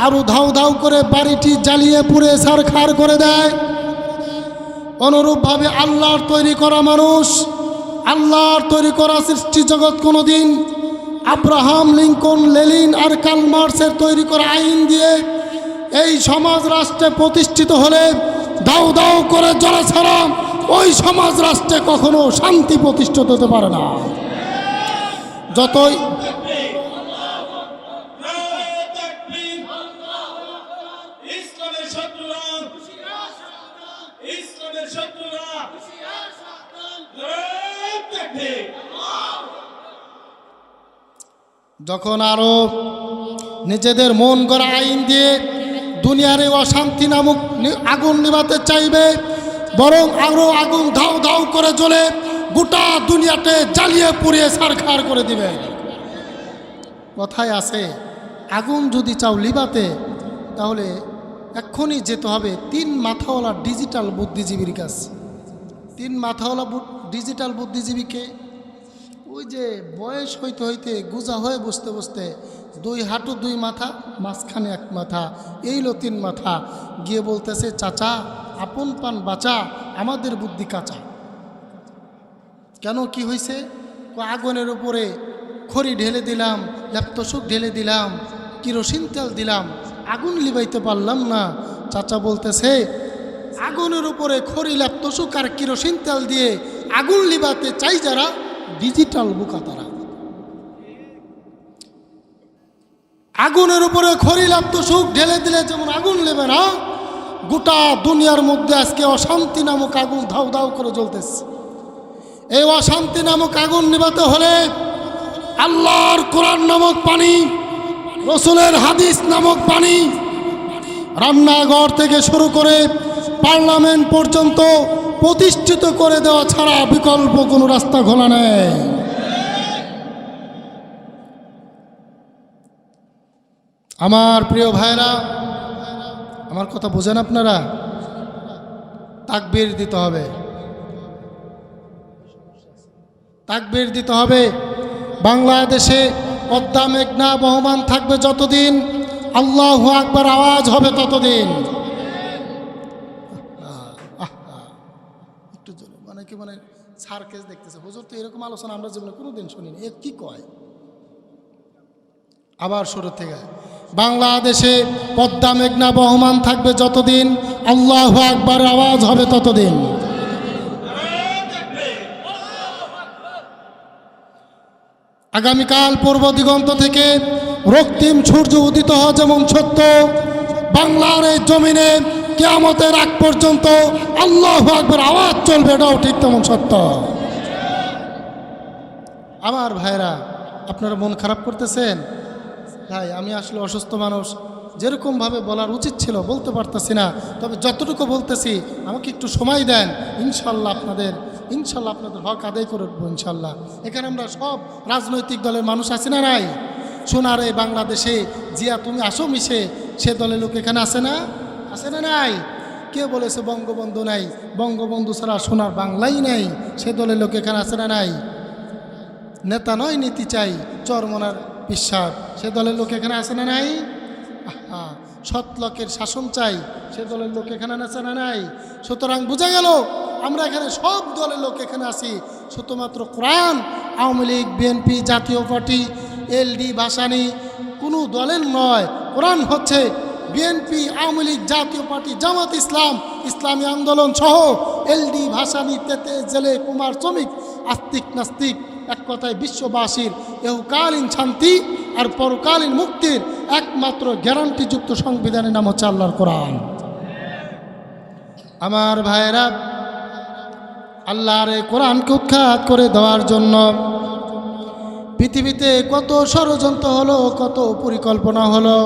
আরো ধাউ ধাউ করে বাড়িটি জ্বালিয়ে পুড়ে ছারখার করে দেয়। অনুরূপভাবে আল্লাহর তৈরি করা মানুষ, আল্লাহর তৈরি করা সৃষ্টি জগৎ কোনোদিন আব্রাহাম লিঙ্কন, লেনিন আর কার্ল মার্কসের তৈরি করা আইন দিয়ে এই সমাজ রাষ্ট্রে প্রতিষ্ঠিত হলে দাউ দাউ করে জ্বলা ছাড়া ওই সমাজ রাষ্ট্রে কখনো শান্তি প্রতিষ্ঠিত হতে পারে না। যতই যখন আরো নিজেদের মন গড়া আইন দিয়ে দুনিয়ার এই অশান্তি নামক আগুন নিভাতে চাইবে, বরং আরো আগুন ধাউ ধাউ করে জ্বলে গোটা দুনিয়াতে জ্বালিয়ে পুড়িয়ে ছারখার করে দিবে। কথায় আছে, আগুন যদি চাও লিভাতে তাহলে এক্ষুনি যেতে হবে 3 মাথাওয়ালা ডিজিটাল বুদ্ধিজীবীর কাছে। 3 মাথাওয়ালা ডিজিটাল বুদ্ধিজীবীকে? ওই যে বয়স হইতে হইতে গুজা হয়ে বসতে বসতে 2 হাঁটু 2 মাথা, মাঝখানে 1 মাথা, এইলো 3 মাথা, গিয়ে বলতেছে, চাচা আপন পান বাঁচা, আমাদের বুদ্ধি কাঁচা। কেন কি হয়েছে? আগুনের উপরে খড়ি ঢেলে দিলাম, ল্যাপতোষক ঢেলে দিলাম, কিরোসিন তেল দিলাম, আগুন লিবাইতে পারলাম না। চাচা বলতেছে আগুনের উপরে খড়ি, ল্যাপতোষক আর কিরোসিন তেল দিয়ে আগুন লিবাতে চাই যারা, ডিজিটাল বোকা তারা। আগুনের উপরে খড়ি ল্যাপতোষক ঢেলে দিলে যেমন আগুন লেবে না, গোটা দুনিয়ার মধ্যে আজকে অশান্তি নামক আগুন ধাউ ধাউ করে জ্বলতেছে। এই অশান্তি নামক আগুন নিভাতে হলে আল্লাহর কোরআন নামক পানি, রসুলের হাদিস নামক পানি, রান্নাঘর থেকে শুরু করে পার্লামেন্ট পর্যন্ত প্রতিষ্ঠিত করে দেওয়া ছাড়া বিকল্প কোনো রাস্তা খোলা নেই। আমার প্রিয় ভাইরা, আমার কথা বোঝেন আপনারা? তাকবীর দিতে হবে, তাকবীর দিতে হবে। বাংলাদেশে পদ্মা মেঘনা বহমান থাকবে যতদিন, আল্লাহু আকবার আওয়াজ হবে ততদিন। একটু জোরে, মানে কি, মানে সার্কেস দেখতেছে হুজুর, তো এরকম আলোচনা আমরা জীবনে কোনোদিন শুনিনি, এ কি কয়? আবার শুরু থেকে, বাংলাদেশে পদ্মা মেঘনা বহমান থাকবে যতদিন, আল্লাহু আকবার আওয়াজ হবে ততদিন। আগামীকাল পূর্ব দিগন্ত থেকে রক্তিম সূর্য উদিত হওয়া যেমন সত্য, বাংলার এই জমিনে কিয়ামতের আগ পর্যন্ত আল্লাহু আকবার আওয়াজ চলবে, এটাও ঠিক তেমন সত্য। আমার ভাইরা, আপনারা মন খারাপ করতেছেন? ভাই, আমি আসলে অসুস্থ মানুষ, যেরকমভাবে বলার উচিত ছিল বলতে পারতেছি না, তবে যতটুকু বলতেছি আমাকে একটু সময় দেন, ইনশাল্লাহ আপনাদের হক আদায় করে উঠবো ইনশাল্লাহ। এখানে আমরা সব রাজনৈতিক দলের মানুষ আছি না নাই? সোনার এই বাংলাদেশে জিয়া তুমি আসো মিশে, সে দলের লোক এখানে আছে না? আছে না নাই? কে বলেছে বঙ্গবন্ধু নাই? বঙ্গবন্ধু ছাড়া সোনার বাংলাই নাই, সে দলের লোক এখানে আছে না নাই? নেতা নয় নীতি চাই, চরমনার বিশ্বাস, সে দলের লোক এখানে আছে না নাই? সৎ লোকের শাসন চাই, সে দলের লোক এখানে আছে না নাই? সুতরাং বোঝা গেল আমরা এখানে সব দলের লোক এখানে আছি, শুধুমাত্র কোরআন, আওয়ামী লীগ, বিএনপি, জাতীয় পার্টি, এলডি, ভাসানী কোনো দলের নয়। কোরআন হচ্ছে বিএনপি, আওয়ামী লীগ, জাতীয় পার্টি, জামাত ইসলাম, ইসলামী আন্দোলন সহ এলডি, ভাসানী, তেতে, জেলে, কুমার, শ্রমিক, আস্তিক, নাস্তিক, এক কথায় বিশ্ববাসীর ইহকালীন শান্তি আর পরকালীন মুক্তির একমাত্র গ্যারান্টিযুক্ত সংবিধানের নাম হচ্ছে আল্লাহর কোরআন। আমার ভাইয়েরা, আল্লাহর এই কোরআনকে উৎখাত করে দেওয়ার জন্য পৃথিবীতে কত ষড়যন্ত্র হলো, কত পরিকল্পনা হলো,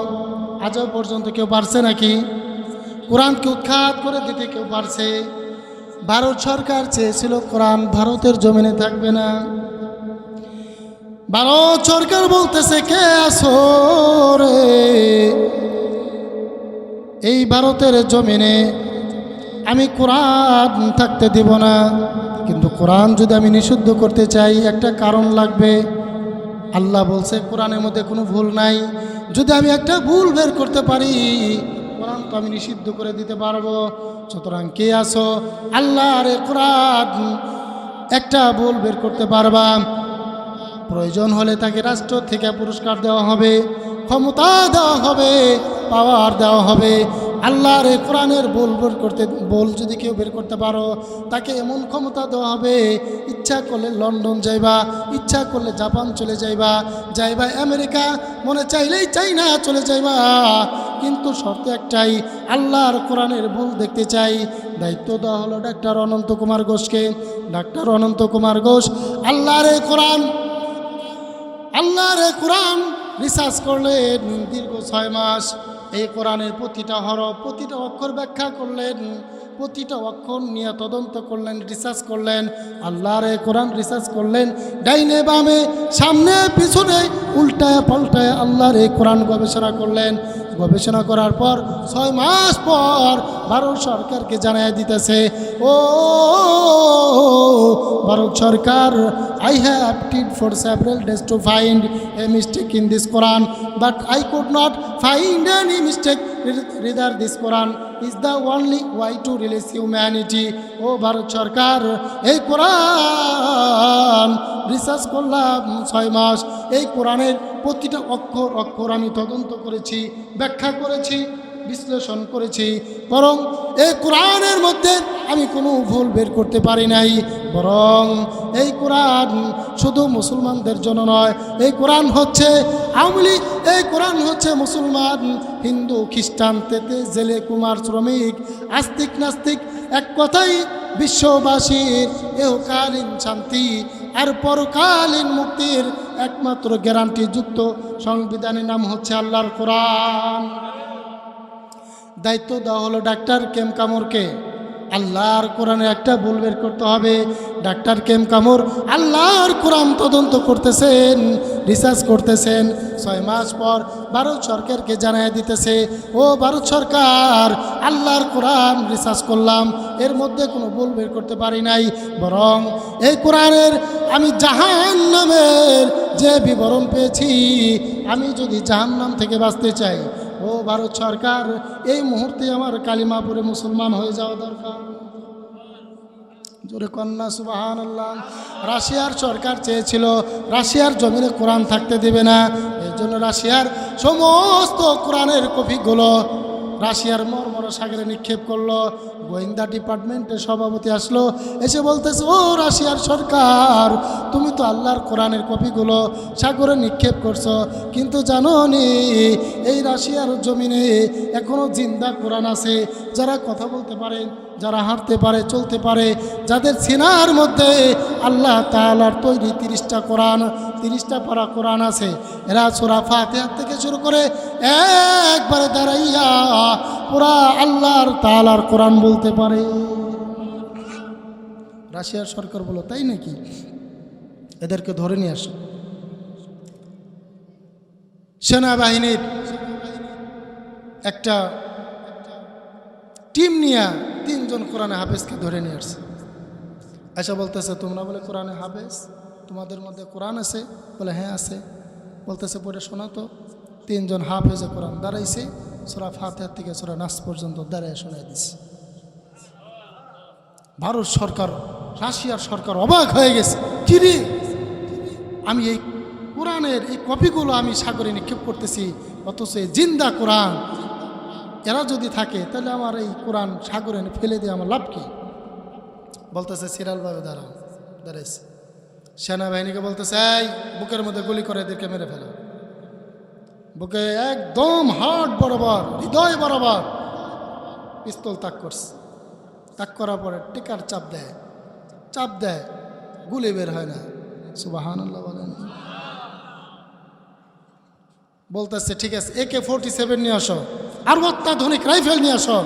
আজও পর্যন্ত কেউ পারছে নাকি? কোরআনকে উৎখাত করে দিতে কেউ পারছে? ভারত সরকার চেয়েছিল কোরআন ভারতের জমিনে থাকবে না। ভারত সরকার বলতেছে, কে আসো রে এই ভারতের জমিনে, আমি কোরআন থাকতে দিব না। কিন্তু কোরআন যদি আমি নিষিদ্ধ করতে চাই একটা কারণ লাগবে। আল্লাহ বলছে কোরআনের মধ্যে কোনো ভুল নাই, যদি আমি একটা ভুল বের করতে পারি কোরআন তো আমি নিষিদ্ধ করে দিতে পারবো। সুতরাং কে আসো আল্লাহর কোরআন একটা ভুল বের করতে পারবা, প্রয়োজন হলে তাকে রাষ্ট্র থেকে পুরস্কার দেওয়া হবে, ক্ষমতা দেওয়া হবে, পাওয়ার দেওয়া হবে। আল্লাহর এই কোরআনের বল যদি কেউ বের করতে পারো তাকে এমন ক্ষমতা দেওয়া হবে, ইচ্ছা করলে লন্ডন যাইবা, ইচ্ছা করলে জাপান চলে যাইবা, আমেরিকা, মনে চাইলেই চাইনা চলে যাইবা। কিন্তু শর্ত একটাই, আল্লাহর কোরআনের ভুল দেখতে চাই। দায়িত্ব দেওয়া হলো ডাক্তার অনন্ত কুমার ঘোষকে। ডাক্তার অনন্ত কুমার ঘোষ আল্লাহর এই কোরআন রিসার্চ করলেন দীর্ঘ 6 মাস। এই কোরআনের প্রতিটা হরফ, প্রতিটা অক্ষর ব্যাখ্যা করলেন, প্রতিটা অক্ষর নিয়ে তদন্ত করলেন, রিসার্চ করলেন। আল্লাহর এই কোরআন রিসার্চ করলেন, ডাইনে বামে, সামনে পিছনে, উল্টায় পাল্টায় আল্লাহর এই কোরআন গবেষণা করলেন। গবেষণা করার পর 6 মাস পর ভারত সরকারকে জানাই দিতেছে, ও ভারত সরকার, I have tried for several days to find a mistake in this Quran, but I could not find any mistake. Rather, this Quran is the only way to release humanity. ও ভারত সরকার, এই কোরআন রিসার্চ করলাম 6 মাস। এই কোরআনের প্রতিটা অক্ষর অক্ষর আমি তদন্ত করেছি, ব্যাখ্যা করেছি, বিশ্লেষণ করেছি, বরং এই কোরআনের মধ্যে আমি কোনো ভুল বের করতে পারি নাই। বরং এই কোরআন শুধু মুসলমানদের জন্য নয়, এই কোরআন হচ্ছে আওয়ামী লীগ, এই কোরআন হচ্ছে মুসলমান, হিন্দু, খ্রিস্টান, তেতে, জেলে, কুমার, শ্রমিক, আস্তিক, নাস্তিক, এক কথাই বিশ্ববাসীর এহকালীন শান্তি আর পরকালীন মুক্তির একমাত্র গ্যারান্টিযুক্ত সংবিধানের নাম হচ্ছে আল্লাহর কোরআন। দায়িত্ব দেওয়া হলো ডাক্তার কেম কামরকে, আল্লাহর কোরআনে একটা ভুল বের করতে হবে। ডাক্তার কেম কামর আল্লাহর কোরআন তদন্ত করতেছেন, রিসার্চ করতেছেন। 6 মাস পর ভারত সরকারকে জানাই দিতেছে, ও ভারত সরকার, আল্লাহর কোরআন রিসার্চ করলাম, এর মধ্যে কোনো ভুল বের করতে পারি নাই, বরং এই কোরআনের আমি জাহান্নামের যে বিবরণ পেয়েছি, আমি যদি জাহান্নাম থেকে বাঁচতে চাই, ও ভারত সরকার, এই মুহূর্তে আমার কালিমা পড়ে মুসলমান হয়ে যাওয়া দরকার। জোরে কন্যা সুবহানাল্লাহ। রাশিয়ার সরকার চেয়েছিল রাশিয়ার জমিনে কোরআন থাকতে দেবে না, এই জন্য রাশিয়ার সমস্ত কোরআনের কপিগুলো রাশিয়ার মর্মর সাগরে নিক্ষেপ করলো। গোয়েন্দা ডিপার্টমেন্টের সভাপতি আসলো, এসে বলতেছে, ও রাশিয়ার সরকার, তুমি তো আল্লাহর কোরআনের কপিগুলো সাগরে নিক্ষেপ করছো, কিন্তু জানো নি এই রাশিয়ার জমিনে এখনও জিন্দা কোরআন আছে, যারা কথা বলতে পারে, যারা হাঁটতে পারে, চলতে পারে, যাদের সিনার মধ্যে আল্লাহ তাআলার তৈরি 30টা কোরআন, 30টা পারা কোরআন আছে। এরা সূরা ফাতিহা থেকে শুরু করে একবারে দাঁড়াইয়া পুরা আল্লাহর তাআলার কোরআন বলতে পারে। রাশিয়ার সরকার বলো, তাই নাকি? এদেরকে ধরে নিয়ে আসো। সেনাবাহিনীর একটা টিম নিয়ে 3 জন কোরআনে হাফেজকে ধরে নিয়ে আসছে। আচ্ছা বলতেছে, তোমরা বলে কোরআনে হাফেজ, তোমাদের মধ্যে কোরআন আছে? বলে হ্যাঁ আছে। বলতেছে, পড়ে শোনা তো। 3 জন হাফেজে কোরআন দাঁড়াইছে, সূরা ফাতিহা থেকে সূরা নাস পর্যন্ত দাঁড়ায় শোনাই দিচ্ছে। ভারত সরকার, রাশিয়ার সরকার অবাক হয়ে গেছে, কিরে, আমি এই কোরআনের এই কপিগুলো আমি সাগরে নিক্ষেপ করতেছি, অথচ জিন্দা কোরআন, এরা যদি থাকে তাহলে আমার এই কোরআন সাগরে ফেলে দিয়ে আমার লাভ কি? বলতেছে, সিরিয়ালভাবে দাঁড়াইছে। সেনাবাহিনীকে বলতেছে, এই বুকের মধ্যে গুলি করে এদেরকে মেরে ফেলো। বুকে একদম হার্ট বরাবর, হৃদয় বরাবর পিস্তল তাক করছে। তাক করার পরে টিকার চাপ দেয়, গুলি বের হয় না। সুবহানাল্লাহ বলেন। বলতেছে, ঠিক আছে, AK-47 নিয়ে আসো, আর অত্যাধুনিক রাইফেল নিয়ে আসো।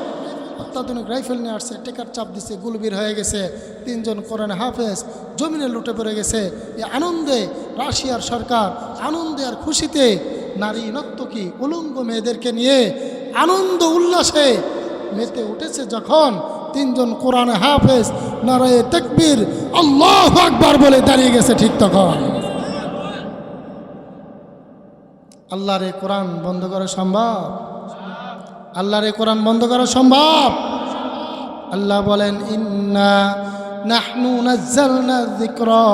অত্যাধুনিক রাইফেল নিয়ে আসছে, টেকার চাপ দিচ্ছে, গুলি বের হয়ে গেছে। 3 জন কোরআনে হাফেজ জমিনে লুটে পড়ে গেছে। এই আনন্দে রাশিয়ার সরকার, আনন্দে আর খুশিতে নারী নর্তকী উলঙ্গ মেয়েদেরকে নিয়ে আনন্দ উল্লাসে মেতে উঠেছে। যখন 3 জন কোরআনে হাফেজ নারায়ে তাকবীর আল্লাহু আকবার বলে দাঁড়িয়ে গেছে, ঠিক তখন আল্লাহর এই কোরআন বন্ধ করা সম্ভব? আল্লাহর এই কোরআন বন্ধ করা সম্ভব? আল্লাহ বলেন, ইন্না নাহনু নাজ্জালনা যিকরা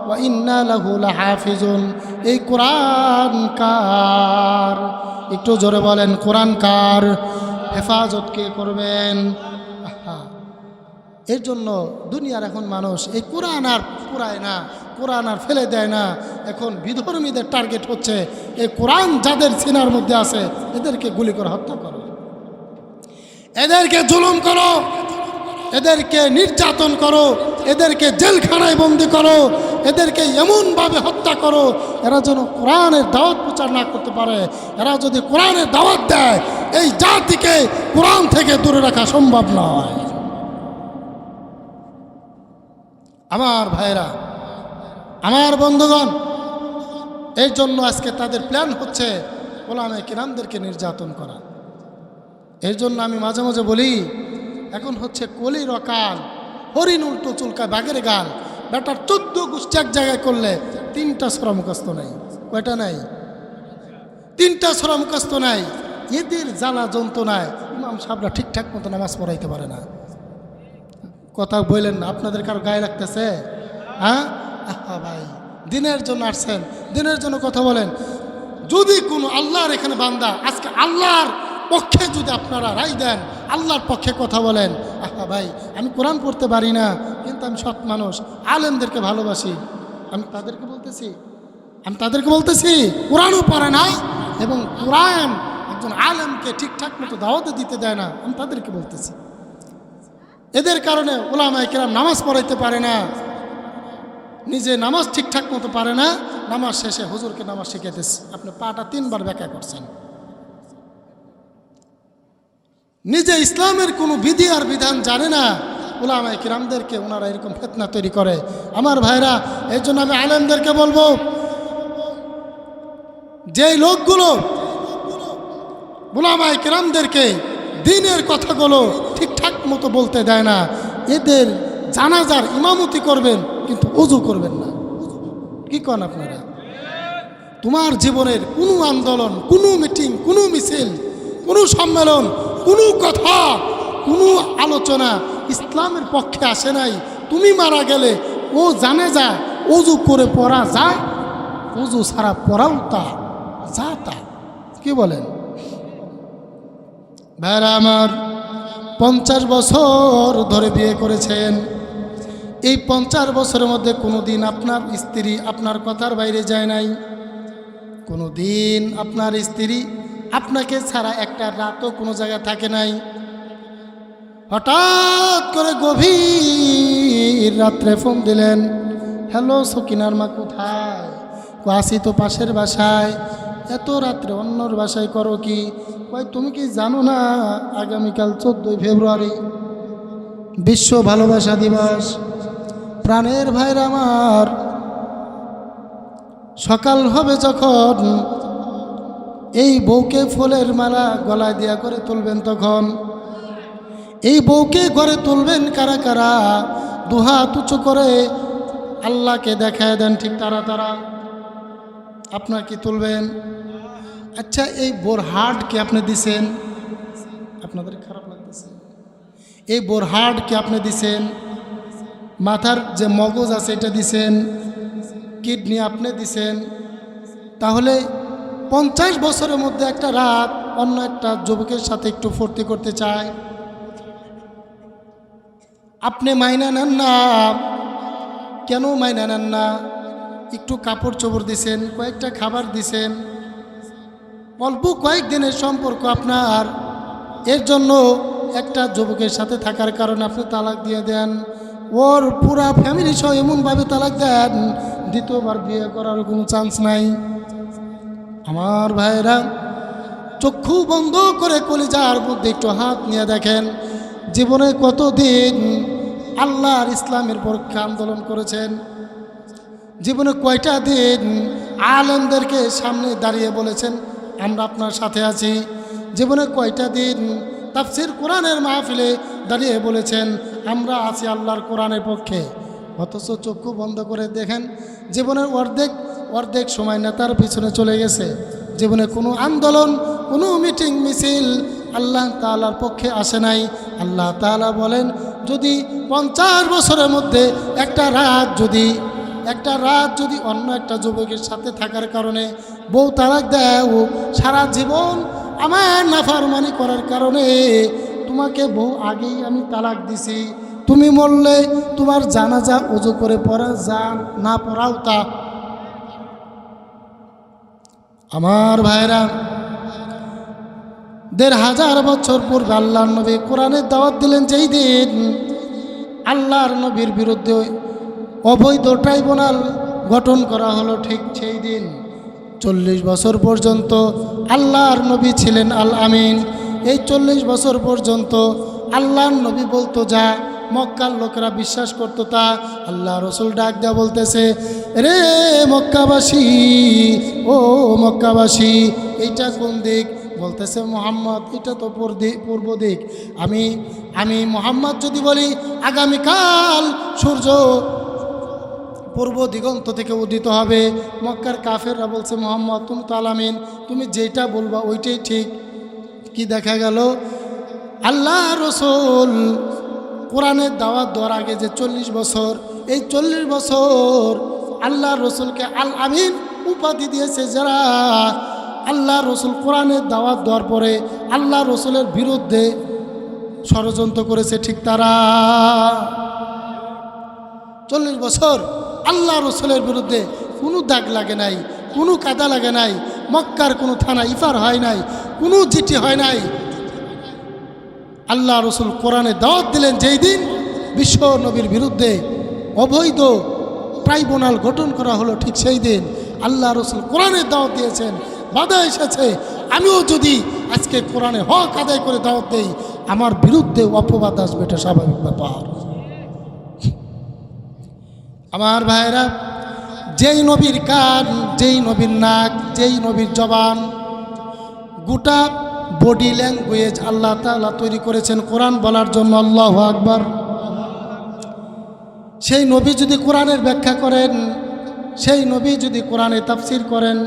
ওয়া ইন্না লাহু লাহাফিজুন। এই কোরআন কার? একটু জোরে বলেন, কোরআন কার? হেফাজত কে করবেন? এর জন্য দুনিয়ার এখন মানুষ এই কোরআন আর পুরায় না, কোরআন আর ফেলে দেয় না। এখন বিধর্মীদের টার্গেট হচ্ছে এই কোরআন যাদের সিনার মধ্যে আছে এদেরকে গুলি করে হত্যা করো, এদেরকে জুলুম করো, এদেরকে নির্যাতন করো, এদেরকে জেলখানায় বন্দি করো, এদেরকে এমনভাবে হত্যা করো এরা যেন কোরআনের দাওয়াত প্রচার না করতে পারে। এরা যদি কোরআনের দাওয়াত দেয় এই জাতিকে কোরআন থেকে দূরে রাখা সম্ভব নয়। আমার ভাইরা, আমার বন্ধুগণ, এর জন্য আজকে তাদের প্ল্যান হচ্ছে ওলামা কিরামদেরকে নির্যাতন করা। এর জন্য আমি মাঝে মাঝে বলি, এখন হচ্ছে কলির অকাল, হরিণ উল্টো চুলকায় বাঘের গাল। বেটার 14 গোষ্ঠী এক জায়গায় করলে 3টা সূরা মুখস্থ নাই। কয়টা নাই? 3টা সূরা মুখস্থ নাই। এদের জ্বালা যন্ত্রণায় ইমাম সাহেবরা ঠিকঠাক মতো নামাজ পড়াইতে পারে না। কথা বললেন না, আপনাদের কারো গায়ে লাগতেছে? হ্যাঁ ভাই, দিনের জন্য আসছেন, দিনের জন্য কথা বলেন। যদি কোনো আল্লাহর এখানে বান্দা আজকে আল্লাহর পক্ষে যদি আপনারা রায় দেন, আল্লাহর পক্ষে কথা বলেন, ভাই আমি কোরআন পড়তে পারি না কিন্তু আমি সৎ মানুষ, আলেমদেরকে ভালোবাসি, আমি তাদেরকে বলতেছি কোরআনও পড়ে না এবং কোরআন একজন আলেমকে ঠিকঠাক মতো দাওয়াতে দিতে দেয় না, আমি তাদেরকে বলতেছি। এদের কারণে উলামায়ে কেরাম নামাজ পড়াইতে পারে না, নিজে নামাজ ঠিকঠাক মতো পারে না, নামাজ শেষে হুজুরকে নামাজ শিখাইতেছে, আপনি পাটা 3 বার ব্যাখ্যা করছেন। নিজে ইসলামের কোনো বিধি আর বিধান জানে না, উলামায়ে কেরামদেরকে ওনারা এরকম ফিতনা তৈরি করে। আমার ভাইরা, এর জন্য আমি আলেমদেরকে বলবো, যেই লোকগুলো উলামায়ে কেরামদেরকে দ্বীনের কথাগুলো ঠিকঠাক মতো বলতে দেয় না, এদের জানাজার ইমামতি করবেন কিন্তু ওযু করবেন না। কি করেন আপনারা? তোমার জীবনের কোনো আন্দোলন, কোনো মিটিং, কোনো মিছিল, কোনো সম্মেলন, কোনো কথা, কোনো আলোচনা ইসলামের পক্ষে আসে নাই। তুমি মারা গেলে ও জানাজা ওযু করে পড়া যায়, ওযু ছাড়া পড়াও তা যা তা। কি বলেন ভাইরা আমার? 50 বছর ধরে বিয়ে করেছেন, এই 50 বছরের মধ্যে কোনো দিন আপনার স্ত্রী আপনার কথার বাইরে যায় নাই? কোনো দিন আপনার স্ত্রী আপনাকে ছাড়া একটা রাতও কোনো জায়গায় থাকে নাই? হঠাৎ করে গভীর রাত্রে ফোন দিলেন, হ্যালো সকিনার মা কোথায়? আসি তো পাশের বাসায়। এত রাত্রে অন্যর বাসায় করো কি? কয় তুমি কি জানো না আগামীকাল 14 ফেব্রুয়ারি বিশ্ব ভালোবাসা দিবস? প্রাণের ভাইরা আমার, সকাল হবে যখন এই বউকে ফুলের মালা গলায় দিয়া করে তুলবেন, তখন এই বউকে ঘরে তুলবেন কারা কারা? দুহাত উঁচু করে আল্লাহকে দেখায় দেন, ঠিক তারা আপনার কি তুলবেন? আচ্ছা, এই বোরহাটকে আপনি দিছেন, আপনাদের খারাপ লাগতেছে? এই বোরহাটকে আপনি দিছেন, মাথার যে মগজ আছে এটা দিছেন, কিডনি আপনি দিছেন। তাহলে 50 বছরের মধ্যে একটা রাত অন্য একটা যুবকের সাথে একটু ফুর্তি করতে চায়, আপনি মাইনা নেন না। কেন মাইনা নেন না? একটু কাপড় চোপড় দিছেন, কয়েকটা খাবার দিছেন, অল্প কয়েকদিনের সম্পর্ক আপনার, এর জন্য একটা যুবকের সাথে থাকার কারণে আপনি তালাক দিয়ে দেন, ওর পুরা ফ্যামিলি সহ এমনভাবে তালাক দেন দ্বিতীয়বার বিয়ে করার কোনো চান্স নাই। আমার ভাইরা, চক্ষু বন্ধ করে কলিজার মধ্যে একটু হাত নিয়ে দেখেন, জীবনে কতদিন আল্লাহর ইসলামের পক্ষে আন্দোলন করেছেন? জীবনে কয়টা দিন আলেমদেরকে সামনে দাঁড়িয়ে বলেছেন আমরা আপনার সাথে আছি? জীবনে কয়টা দিন তাফসীর কোরআনের মাহফিলে দাঁড়িয়ে বলেছেন আমরা আছি আল্লাহর কোরআনের পক্ষে? অথচ চক্ষু বন্ধ করে দেখেন, জীবনের অর্ধেক সময় নেতার পিছনে চলে গেছে। জীবনে কোনো আন্দোলন, কোনো মিটিং মিছিল আল্লাহ তাআলার পক্ষে আসে নাই। আল্লাহ তাআলা বলেন, যদি 50 বছরের মধ্যে একটা রাত যদি অন্য একটা যুবকের সাথে থাকার কারণে বউ তালাক দেয়, সারা জীবন আমার নাফরমানি করার কারণে তোমাকে বউ আগেই আমি তালাক দিছি, তুমি মরলে তোমার জানাজা ওযু করে পড়া যা না পড়াও তা। আমার ভাইরা, 1500 বছর পূর্বে আল্লাহর নবী কোরআনের দাওয়াত দিলেন, যেই দিন আল্লাহর নবীর বিরুদ্ধে অবৈধ ট্রাইব্যুনাল গঠন করা হলো, ঠিক সেই দিন 40 বছর পর্যন্ত আল্লাহর নবী ছিলেন আল আমিন। এই 40 বছর পর্যন্ত আল্লাহর নবী বলতো যা, মক্কার লোকেরা বিশ্বাস করতো তা। আল্লাহ রসুল ডাক দেয়া বলতেছে, রে মক্কাবাসী, ও মক্কাবাসী, এইটা কোন দিক? বলতেছে মুহাম্মদ, এটা তো পূর্ব দিক। আমি মুহাম্মদ যদি বলি আগামীকাল সূর্য পূর্ব দিগন্ত থেকে উদিত হবে, মক্কার কাফেররা বলছে মুহাম্মদ তুমি তো আল আমিন, তুমি যেটা বলবা ওইটাই ঠিক। কি দেখা গেল? আল্লাহ রসুল কোরআনের দাওয়াত দেওয়ার আগে যে 40 বছর, এই 40 বছর আল্লাহ রসুলকে আল আমিন উপাধি দিয়েছে যারা, আল্লাহ রসুল কোরআনের দাওয়াত দেওয়ার পরে আল্লাহ রসুলের বিরুদ্ধে ষড়যন্ত্র করেছে, ঠিক তারা 40 বছর আল্লাহ রসুলের বিরুদ্ধে কোনো দাগ লাগে নাই, কোনো কাদা লাগে নাই, মক্কার কোনো থানা ইফার হয় নাই, কোনো চিঠি হয় নাই। আল্লাহ রসুল কোরআনে দাওয়াত দিলেন যেই দিন, বিশ্ব নবীর বিরুদ্ধে অবৈধ ট্রাইব্যুনাল গঠন করা হলো, ঠিক সেই দিন আল্লাহ রসুল কোরআনের দাওয়াত দিয়েছেন। বাধা এসেছে, আমিও যদি আজকে কোরআনে হক আদায় করে দাওয়াত দেই, আমার বিরুদ্ধে অপবাদ আসবে, এটা স্বাভাবিক ব্যাপার। আমার ভাইরা, যেই নবীর কান, যেই নবীর নাক, যেই নবীর জবান, গোটা বডি ল্যাঙ্গুয়েজ আল্লাহ তাআলা তৈরি করেছেন কোরআন বলার জন্য। আল্লাহু আকবার। সেই নবী যদি কোরআনের ব্যাখ্যা করেন, সেই নবী যদি কোরআনে তাফসির করেন,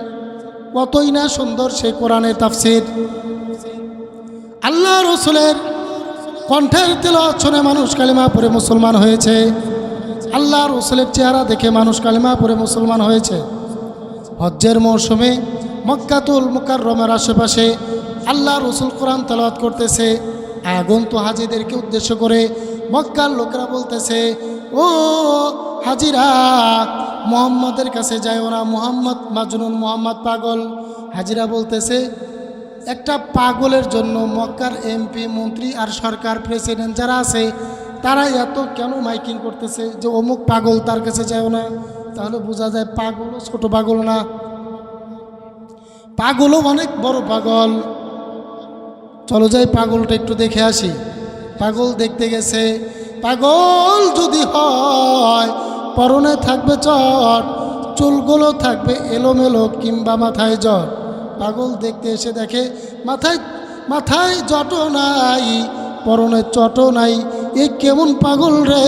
কতই না সুন্দর সেই কোরআনের তাফসির। আল্লাহ রসুলের কণ্ঠের তেলাওয়াত শুনে মানুষ কালিমা পড়ে মুসলমান হয়েছে। আল্লাহ রসুলের চেহারা দেখে মানুষ কালিমা পড়ে মুসলমান হয়েছে। হজ্জের মৌসুমে মক্কাতুল মুকাররমের আশেপাশে আল্লাহ রসুল কোরআন তেলাওয়াত করতেছে। আগন্ত হাজিদেরকে উদ্দেশ্য করে মক্কার লোকেরা বলতেছে, ও হাজিরা, মুহাম্মাদের কাছে যায়ও না, মুহাম্মদ মাজনুন, মুহাম্মদ পাগল। হাজিরা বলতেছে, একটা পাগলের জন্য মক্কার এমপি, মন্ত্রী আর সরকার, প্রেসিডেন্ট যারা আছে তারা এত কেন মাইকিং করতেছে যে অমুক পাগল, তার কাছে যায়ও না? তাহলে বোঝা যায় পাগলও ছোট পাগল না, পাগলও অনেক বড় পাগল। চলো যাই পাগলটা একটু দেখে আসি। পাগল দেখতে গেছে। পাগল যদি হয় পরনে থাকবে চট, চুলগুলো থাকবে এলোমেলো কিংবা মাথায় জট। পাগল দেখতে এসে দেখে মাথায় জটও নাই, পরনে চটও নাই। এ কেমন পাগল রে?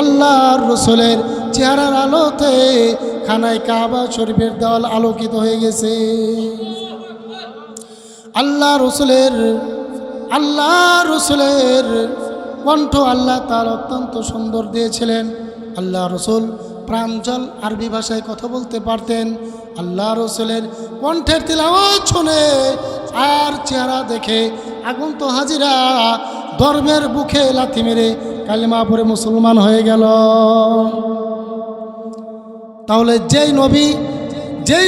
আল্লাহর রসুলের চেহারার আলোতে খানায় কাবা শরীফের দেওয়াল আলোকিত হয়ে গেছে। আল্লাহ রসুলের কণ্ঠ আল্লাহ তার অত্যন্ত সুন্দর দিয়েছিলেন। আল্লাহ রসুল প্রাঞ্জল আরবি ভাষায় কথা বলতে পারতেন। আল্লাহ রসুলের কণ্ঠের তিলাওয়াত শুনে আর চেহারা দেখে আগন্ত হাজিরা ধর্মের বুকে লাথি মেরে কালিমা পড়ে মুসলমান হয়ে গেল। তাহলে যেই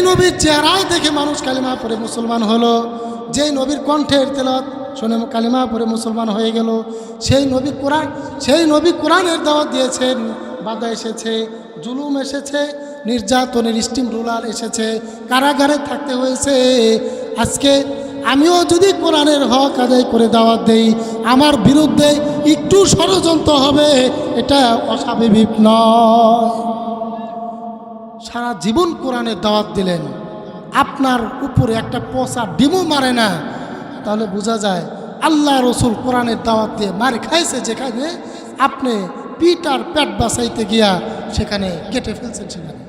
নবীর চেহারা দেখে মানুষ কালিমা পড়ে মুসলমান হলো, যেই নবীর কণ্ঠের তেলাওয়াত শুনে কালিমা পড়ে মুসলমান হয়ে গেল, সেই নবী কোরআনের দাওয়াত দিয়েছেন। বাধা এসেছে, জুলুম এসেছে, নির্যাতনের স্টিম রুলার এসেছে, কারাগারে থাকতে হয়েছে। আজকে আমিও যদি কোরআনের হক আদায় করে দাওয়াত দেই, আমার বিরুদ্ধে একটু ষড়যন্ত্র হবে, এটা অস্বাভাবিক নয়। সারা জীবন কোরআনের দাওয়াত দিলেন, আপনার উপরে একটা পচা ডিমও মারে না, তাহলে বোঝা যায় আল্লাহ রসুল কোরআনের দাওয়াত দিয়ে মার খাইছে। যেখানে আপনি পিঠ আর পেট বাঁচাইতে গিয়া সেখানে কেটে ফেলছেন। সেখানে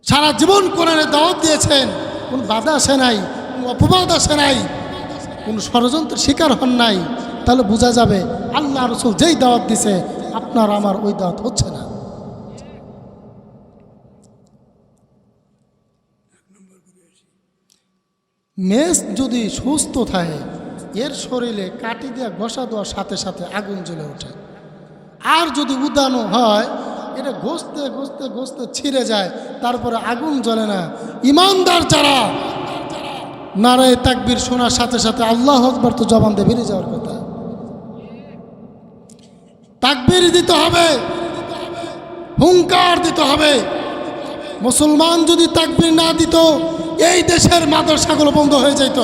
সারা জীবন কোরআনের দাওয়াত দিয়েছেন, কোন বাধা আসে নাই, কোন অপবাদ আসে নাই, কোন ষড়যন্ত্রের শিকার হন নাই। তাহলে বোঝা যাবে আল্লাহ রসুল যেই দাওয়াত দিছে আপনার আমার ওই দাওয়াত হচ্ছে না। মেষ যদি সুস্থ থাকে, এর শরীরে কাটি দিয়ে ঘষা দেওয়ার সাথে সাথে আগুন জ্বলে ওঠে। আর যদি উদানো হয়, এটা ঘষতে ছিঁড়ে যায়, তারপরে আগুন জ্বলে না। ইমানদার যারা নারায়ে তাকবীর শোনার সাথে সাথে আল্লাহু আকবার তো জবান দিয়ে বেরিয়ে যাওয়ার কথা। তাকবীর দিতে হবে, হুঙ্কার দিতে হবে। মুসলমান যদি তাকবীর না দিত, এই দেশের মাদ্রাসাগুলো বন্ধ হয়ে যেত।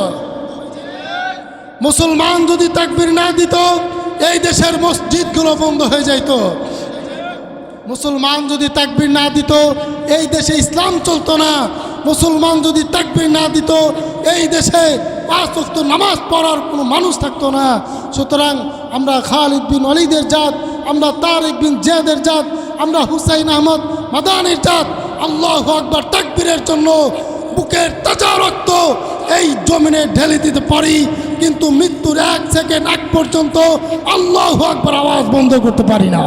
মুসলমান যদি তাকবীর না দিত, এই দেশের মসজিদগুলো বন্ধ হয়ে যেত। মুসলমান যদি তাকবীর না দিত, এই দেশে ইসলাম চলতো না। মুসলমান যদি তাকবীর না দিত, এই দেশে 5 ওয়াক্ত নামাজ পড়ার কোনো মানুষ থাকতো না। সুতরাং আমরা খালিদ বিন ওয়ালিদের জাত, আমরা তারেক বিন জিয়াদের জাত, আমরা হুসাইন আহমদ মাদানির জাত। আল্লাহু আকবার তাকবীরের জন্য বুকের তাজা রক্ত এই জমিনে ঢেলে দিতে পারি, কিন্তু মৃত্যুর 1 সেকেন্ড আগ পর্যন্ত আল্লাহু আকবার আওয়াজ বন্ধ করতে পারি না।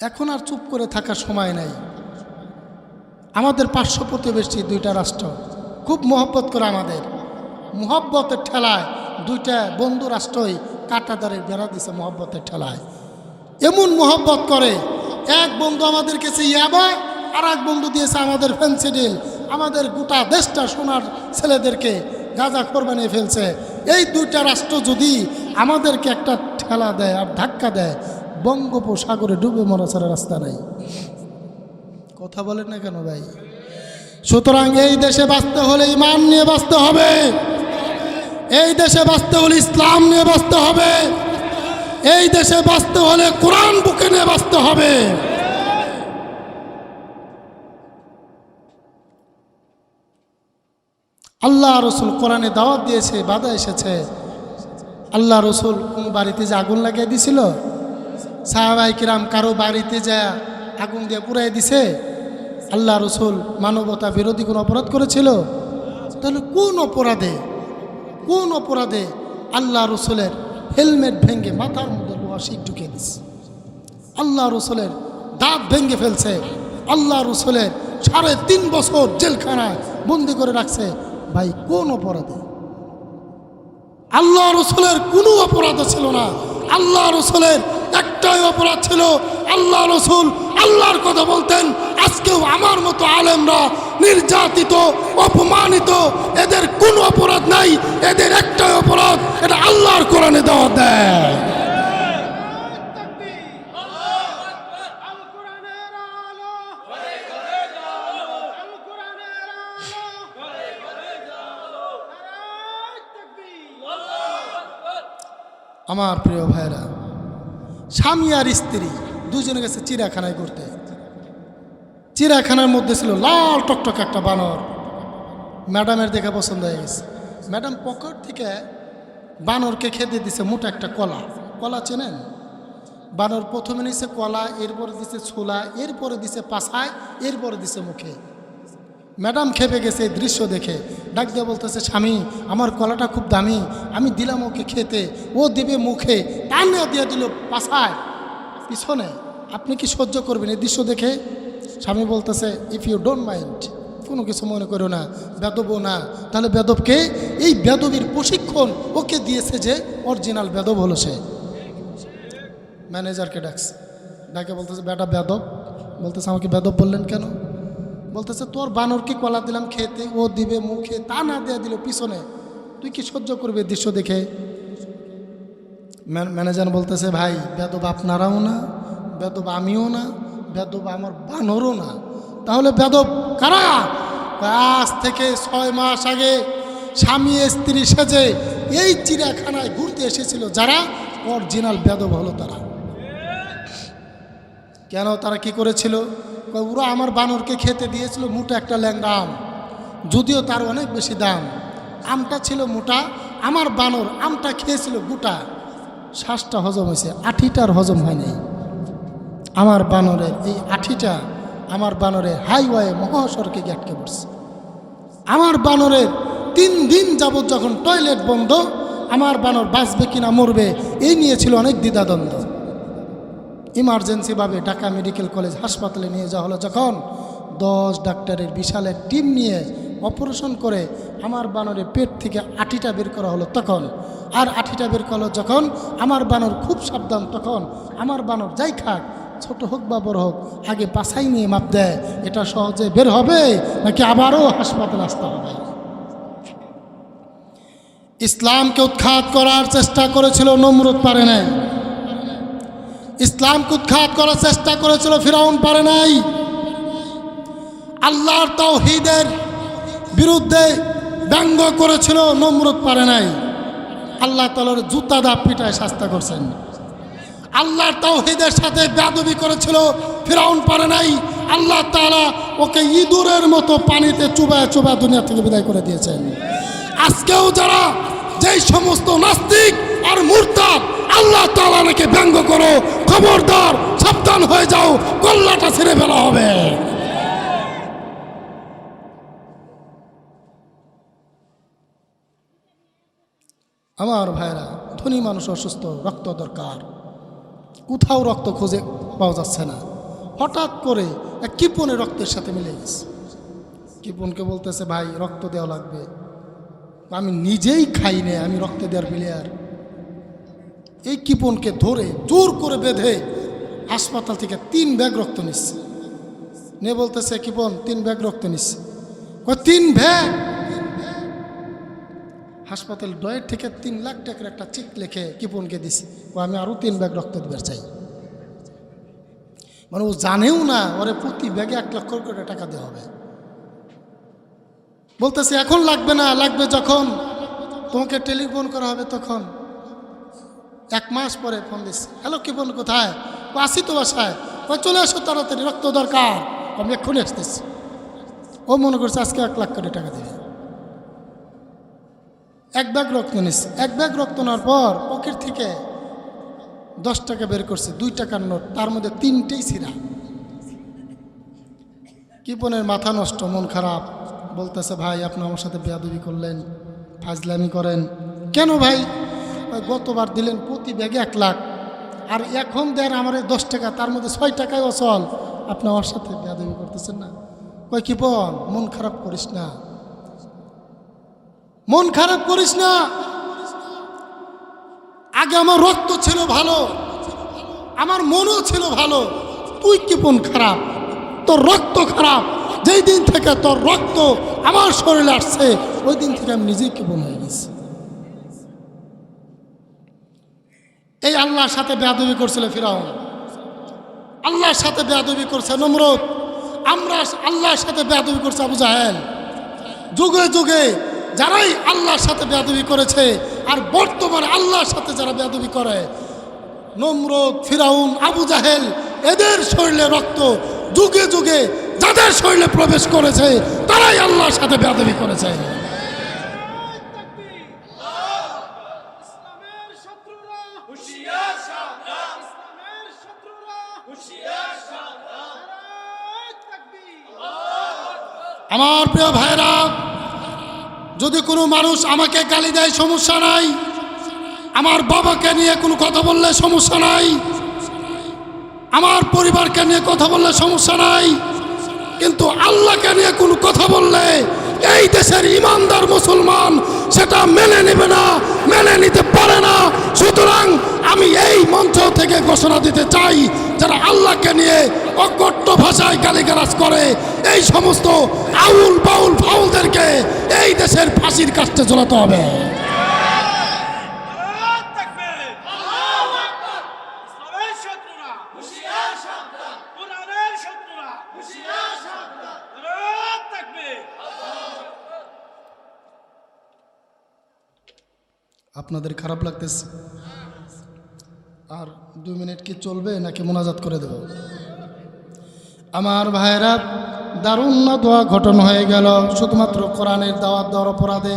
এখন আর চুপ করে থাকার সময় নাই। আমাদের পার্শ্ব প্রতিবেশী 2টা রাষ্ট্র খুব মহব্বত করে, আমাদের মহব্বতের ঠেলায় 2টা বন্ধু রাষ্ট্রই কাঁটাতারের বেড়া দিছে মহব্বতের ঠেলায়। এমন মহব্বত করে, এক বন্ধু আমাদের কাছে ইয়াবা, আর এক বন্ধু দিয়েছে আমাদের ফেন্সিডিল। আমাদের গোটা দেশটা সোনার ছেলেদেরকে গাঁজাখোর বানিয়ে ফেলছে। এই 2টা রাষ্ট্র যদি আমাদেরকে একটা ঠেলা দেয় আর ধাক্কা দেয়, বঙ্গোপসাগরে ডুবে মরা ছাড়া রাস্তা নাই। কথা বলেন না কেন ভাই? সুতরাং এই দেশে বাঁচতে হলে ঈমান নিয়ে বাঁচতে হবে, এই দেশে বাঁচতে হলে ইসলাম নিয়ে বাঁচতে হবে, এই দেশে বাঁচতে হলে কোরআন বুকে নিয়ে বাঁচতে হবে। আল্লাহ রসুল কোরআনে দাওয়াত দিয়েছে, বাধা এসেছে। আল্লাহ রসুল কোন বাড়িতে যে আগুন লাগিয়ে দিছিল, সাহাবায়ে কিরাম কারো বাড়িতে যা আগুন দিয়ে পুড়াই দিছে? আল্লাহ রসুল মানবতা বিরোধী কোন অপরাধ করেছিল? তাহলে কোন অপরাধে আল্লাহ রসুলের হেলমেট ভেঙে মাথার মধ্যে লোহা শিক ঢুকিয়ে দিছে, আল্লাহ রসুলের দাঁত ভেঙে ফেলছে, আল্লাহ রসুলের 3.5 বছর জেলখানায় বন্দি করে রাখছে? ভাই কোন অপরাধে? আল্লাহ রসুলের কোনো অপরাধ ছিল না। আল্লাহ রসুলের একটাই অপরাধ ছিল, আল্লাহ রসুল আল্লাহর কথা বলতেন। আজকেও আমার মতো আলেমরা নির্যাতিত, অপমানিত, এদের কোনো অপরাধ নাই, এদের একটাই অপরাধ, এটা আল্লাহর কোরআনে দাওয়াত দেয়। আমার প্রিয় ভাইরা, স্বামী আর স্ত্রী দুজনে গেছে চিড়িয়াখানায় ঘুরতে। চিড়িয়াখানার মধ্যে ছিল লাল টকটক একটা বানর। ম্যাডামের দেখে পছন্দ হয়ে গেছে। ম্যাডাম পকেট থেকে বানরকে খেতে দিছে মোটা একটা কলা। কলা চেনেন? বানর প্রথমে নিছে কলা, এরপরে দিছে ছোলা, এরপরে দিছে পাছায়, এরপরে দিছে মুখে। ম্যাডাম খেপে গেছে এই দৃশ্য দেখে, ডাক দিয়ে বলতেছে, স্বামী আমার কলাটা খুব দামি, আমি দিলাম ওকে খেতে, ও দেবে মুখে, টানে দিয়ে দিল পাছায় পিছনে, আপনি কি সহ্য করবেন এই দৃশ্য দেখে? স্বামী বলতেছে, ইফ ইউ ডোন্ট মাইন্ড, কোনো কিছু মনে করো না, বেদবও না। তাহলে বেদবকে? এই বেদবির প্রশিক্ষণ ওকে দিয়েছে যে অরিজিনাল বেদব হলো সে। ম্যানেজারকে ডাকছে, ডাকে বলতেছে, বেটা বেদব। বলতেছে, আমাকে বেদব বললেন কেন? বলতেছে, তোর বানরকে কলা দিলাম খেতে, ও দিবে মুখে, তা না দেয়া দিল পিছনে, তুই কি সহ্য করবে দৃশ্য দেখে? ম্যানেজার বলতেছে, ভাই বেদব আপনারাও না, বেদব আমিও না, বেদব আমার বানরও না। তাহলে বেদব কারা? আজ থেকে 6 মাস আগে স্বামী স্ত্রী সেজে এই চিড়িয়াখানায় ঘুরতে এসেছিল যারা, অরিজিনাল বেদব হলো তারা। কেন? তারা কি করেছিল? ওরা আমার বানরকে খেতে দিয়েছিল মোটা একটা ল্যাংড়া আম, যদিও তার অনেক বেশি দাম। আমটা ছিল মোটা, আমার বানর আমটা খেয়েছিল গোটা, শ্বাসটা হজম হয়েছে, আঠিটার হজম হয়নি। আমার বানরের এই আঠিটা আমার বানরের হাইওয়ে মহাসড়কে আটকে পড়ছে। আমার বানরের 3 দিন যাবৎ যখন টয়লেট বন্ধ, আমার বানর বাঁচবে কিনা মরবে এই নিয়ে ছিল অনেক দ্বিধাদ্বন্দ্ব। ইমার্জেন্সিভাবে ঢাকা মেডিকেল কলেজ হাসপাতালে নিয়ে যাওয়া হলো। যখন 10 ডাক্তারের বিশাল এক টিম নিয়ে অপারেশন করে আমার বানরের পেট থেকে আঠিটা বের করা হলো, তখন আর আঠিটা বের করা হলো যখন, আমার বানর খুব সাবধান। তখন আমার বানর যাই খাক, ছোট হোক বা বড় হোক, আগে পাছাই নিয়ে মাপ দেয়, এটা সহজে বের হবে নাকি আবারও হাসপাতালে আসতে হবে। ইসলামকে উৎখাত করার চেষ্টা করেছিল নমরুদ, পারে নাই। ইসলামকে উৎখাত করার চেষ্টা করেছিল ফিরাউন, পারে নাই। আল্লাহর তাওহীদের বিরুদ্ধে ব্যঙ্গ করেছিল নমরুদ, পারে নাই। আল্লাহ তাআলার জুতা দা পিটায় শাস্তি করছেন। আল্লাহর তাওহীদের সাথে বেয়াদবি করেছিল ফিরাউন, পারে নাই। আল্লাহ তাআলা ওকে ইঁদুরের মতো পানিতে চুবায় চুবায় দুনিয়া থেকে বিদায় করে দিয়েছেন। আজকেও যারা যেই সমস্ত নাস্তিক আর মুরতাদ আল্লাহ তাআলা নাকি ব্যঙ্গ করো, খবরদার সাবধান হয়ে যাও, কল্লাটা ছেড়ে ফেলা হবে। আমার ভাইরা, ধনী মানুষ অসুস্থ, রক্ত দরকার, কোথাও রক্ত খুঁজে পাওয়া যাচ্ছে না। হঠাৎ করে এক কিপনে রক্তের সাথে মিলে গেছে। কিপনকে বলতেছে, ভাই রক্ত দেওয়া লাগবে। আমি নিজেই খাই নে, আমি রক্ত দেওয়ার প্লেয়ার। এই কিপনকে ধরে জোর করে বেঁধে হাসপাতাল থেকে 3 ব্যাগ রক্ত নিচ্ছে। নিয়ে বলতেছে, কিপন 3 ব্যাগ রক্ত নিচ্ছে। 3 ব্যাগ? হাসপাতাল ডয়ের থেকে 3 লাখ টাকার একটা চেক লিখে কিপনকে দিছে। আমি আরও 3 ব্যাগ রক্ত দিবার চাই। মানে ও জানেও না ওরে প্রতি ব্যাগে 1 লক্ষ করে টাকা দেওয়া হবে। বলতেছে, এখন লাগবে না, লাগবে যখন তোমাকে টেলিফোন করা হবে তখন। 1 মাস পরে ফোন দিচ্ছে, হ্যালো কিপন কোথায়? আসি তো বাসায়। চলে আসো তাড়াতাড়ি, রক্ত দরকার। আমি এক্ষুনি আসতেছি। ও মনে করছে আজকে 1 লাখ করে টাকা দেবে। 1 ব্যাগ রক্ত নিচ্ছে। 1 ব্যাগ রক্ত নেওয়ার পর পকেট থেকে 10 টাকা বের করছে, 2 টাকার নোট, তার মধ্যে 3টেই ছিঁড়া। কিপনের মাথা নষ্ট, মন খারাপ। বলতেছে, ভাই আপনি আমার সাথে বেয়াদবি করলেন, ফাজলামি করেন। কেন ভাই? গতবার দিলেন প্রতি ব্যাগে 1 লাখ, আর এখন দেন আমার 10 টাকা, তার মধ্যে 6 টাকায় অচল। আপনি আমার সাথে বেয়াদবি করতেছেন না? কই কিপন, মন খারাপ করিস না, মন খারাপ করিস না। আগে আমার রক্ত ছিল ভালো, আমার মনও ছিল ভালো, তুই কিপন খারাপ, তোর রক্ত খারাপ। যেই দিন থেকে তোর রক্ত আমার শরীরে আসছে ওই দিন থেকে আমি নিজেই কিপন হয়ে গেছি। এই আল্লাহর সাথে বেয়াদবি করছিল ফিরাউন, আল্লাহর সাথে বেয়াদবি করছে নমরুদ, আমরা আল্লাহর সাথে বেয়াদবি করছে আবু জাহেল। যুগে যুগে যারাই আল্লাহর সাথে বেয়াদবি করেছে আর বর্তমানে আল্লাহর সাথে যারা বেয়াদবি করে, নমরুদ, ফিরাউন, আবু জাহেল, এদের শরীরে রক্ত যুগে যুগে যাদের শরীরে প্রবেশ করেছে তারাই আল্লাহর সাথে বেয়াদবি করেছে। আমার প্রিয় ভাইরা, যদি কোনো মানুষ আমাকে গালি দেয় সমস্যা নাই, আমার বাবাকে নিয়ে কোনো কথা বললে সমস্যা নাই, আমার পরিবারকে নিয়ে কথা বললে সমস্যা নাই, কিন্তু আল্লাহকে নিয়ে কোনো কথা বললে এই দেশের ইমানদার মুসলমান সেটা মেনে নেবে না, মেনে নিতে পারে না। সুতরাং আমি এই মঞ্চ থেকে ঘোষণা দিতে চাই, যারা আল্লাহকে নিয়ে অকট্ট ভাষায় গালিগালাজ করে এই সমস্ত আউল বাউল ফাউলদেরকে এই দেশের ফাঁসির কাস্টে ঝোলাতে হবে। আপনাদের খারাপ লাগতেছে? আর 2 মিনিট কি চলবে নাকি মোনাজাত করে দেব? আমার ভাইরা, দারুণ দোয়া ঘটন হয়ে গেল শুধুমাত্র কোরআনের দাওয়াত দেওয়ার অপরাধে।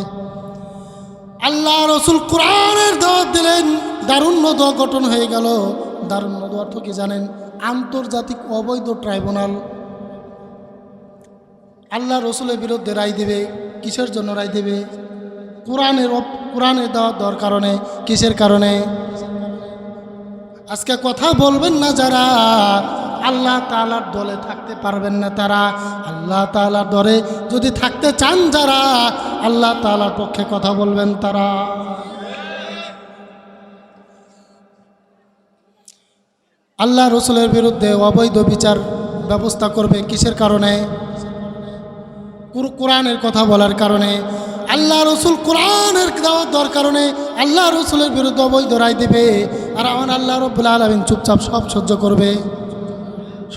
আল্লাহ রসুল কোরআনের দাওয়াত দিলেন, দারুণ দোয়া ঘটন হয়ে গেল। দারুণ দোয়া অর্থ কি জানেন? আন্তর্জাতিক অবৈধ ট্রাইব্যুনাল আল্লাহ রসুলের বিরুদ্ধে রায় দেবে। কিসের জন্য রায় দেবে? কোরআনের দাওয়াত দেওয়ার কারণে। কিসের কারণে? আজকে কথা বলবেন না যারা আল্লাহ তাআলার দলে থাকতে পারবেন না, তারা আল্লাহ তাআলার দলে যদি থাকতে চান, যারা আল্লাহ তাআলার পক্ষে কথা বলবেন, তারা আল্লাহ রসুলের বিরুদ্ধে অবৈধ বিচার ব্যবস্থা করবে। কিসের কারণে? কোরআনের কথা বলার কারণে। আল্লাহ রসুল কোরআনের দাওয়াত দেওয়ার কারণে আল্লাহ রসুলের বিরুদ্ধে অবৈধ রায় দেবে। আর আমার আল্লাহ রাব্বুল আলামিন চুপচাপ সব সহ্য করবে,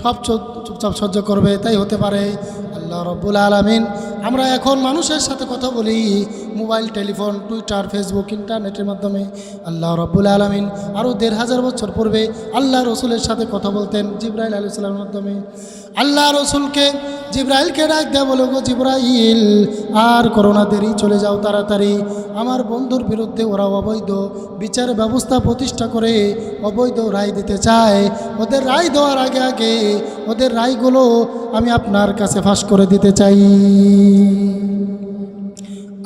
সব চুপচাপ সহ্য করবে। তাই হতে পারে আল্লাহ রাব্বুল আলামিন, আমরা এখন মানুষের সাথে কথা বলি মোবাইল, টেলিফোন, টুইটার, ফেসবুক, ইন্টারনেটের মাধ্যমে। আল্লাহ রাব্বুল আলামিন আরও 1500 বছর পূর্বে আল্লাহ রসুলের সাথে কথা বলতেন জিবরাইল আলাইহিস সালামের মাধ্যমে। আল্লাহ রসুলকে জিব্রাইলকে ডাক দেয়া বলে, গো জিব্রাইল, আর করোনা দেরি, চলে যাও তাড়াতাড়ি। আমার বন্ধুর বিরুদ্ধে ওরা অবৈধ বিচার ব্যবস্থা প্রতিষ্ঠা করে অবৈধ রায় দিতে চায়। ওদের রায় দেওয়ার আগে আগে ওদের রায়গুলো আমি আপনার কাছে ফাঁস করে দিতে চাই।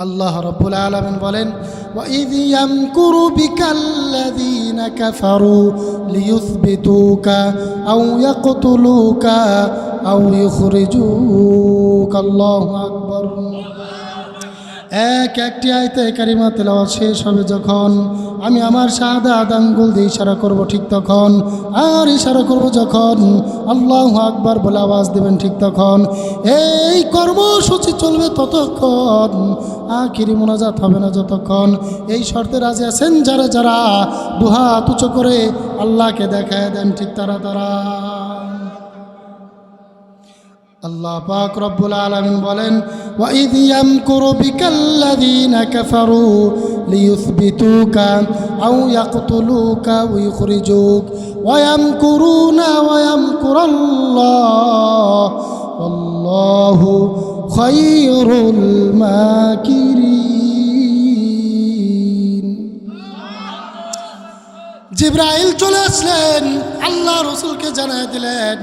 আল্লাহ রাব্বুল আলামিন বলেন, وَإِذْ يَمْكُرُ بِكَ الَّذِينَ كَفَرُوا لِيُثْبِتُوكَ أَوْ يَقْتُلُوكَ أَوْ يُخْرِجُوكَ আল্লাহু আকবার। একটি আয়াতে কারিমা তেলাওয়াত শেষ হবে যখন, আমি আমার শাহাদাত আঙ্গুল দিয়ে ইশারা করব ঠিক তখন, আর ইশারা করব যখন আল্লাহু আকবার বলে আওয়াজ দেবেন ঠিক তখন। এই কর্মসূচি চলবে ততক্ষণ, আখিরি মোনাজাত হবে না যতক্ষণ। এই শর্তে রাজি আছেন যারা যারা দুহাত উঁচু করে আল্লাহকে দেখায় দেন ঠিক তারা তারা। আল্লাহ পাক রব্বুল আলামিন বলেন, وَإِذْ يَمْكُرُ بِكَ الَّذِينَ كَفَرُوا لِيُثْبِتُوكَ أَوْ يَقْتُلُوكَ أَوْ يُخْرِجُوكَ وَيَمْكُرُونَ وَيَمْكُرُ اللَّهُ وَاللَّهُ خَيْرُ الْمَاكِرِينَ। জিব্রাইল চলে আসলেন, আল্লাহ রসুলকে জানায় দিলেন,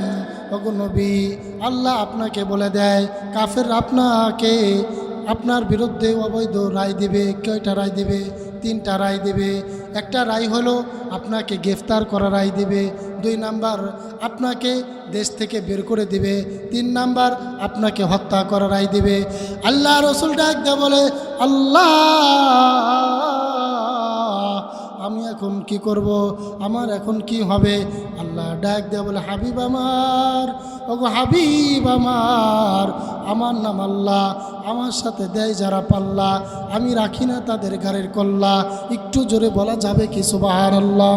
ওগো নবী, আল্লাহ আপনাকে বলে দেয় কাফের আপনাকে আপনার বিরুদ্ধে অবৈধ রায় দিবে। কয়টা রায় দিবে? 3টা রায় দিবে। একটা রায় হলো আপনাকে গ্রেফতার করা রায় দিবে, 2 নাম্বার আপনাকে দেশ থেকে বের করে দিবে, 3 নাম্বার আপনাকে হত্যা করা রায় দিবে। আল্লাহ রসুল ডাক দেয়া বলে, আল্লাহ আমি এখন কি করব, আমার এখন কি হবে? আল্লাহ ডাক দেয়া বলে, হাবিব আমার, ওগো হাবিব আমার, আমার নাম আল্লাহ, আমার সাথে দেয় যারা পাল্লা, আমি রাখি না তাদের ঘাড়ের কল্লা। একটু জোরে বলা যাবে কি সুবহানাল্লাহ?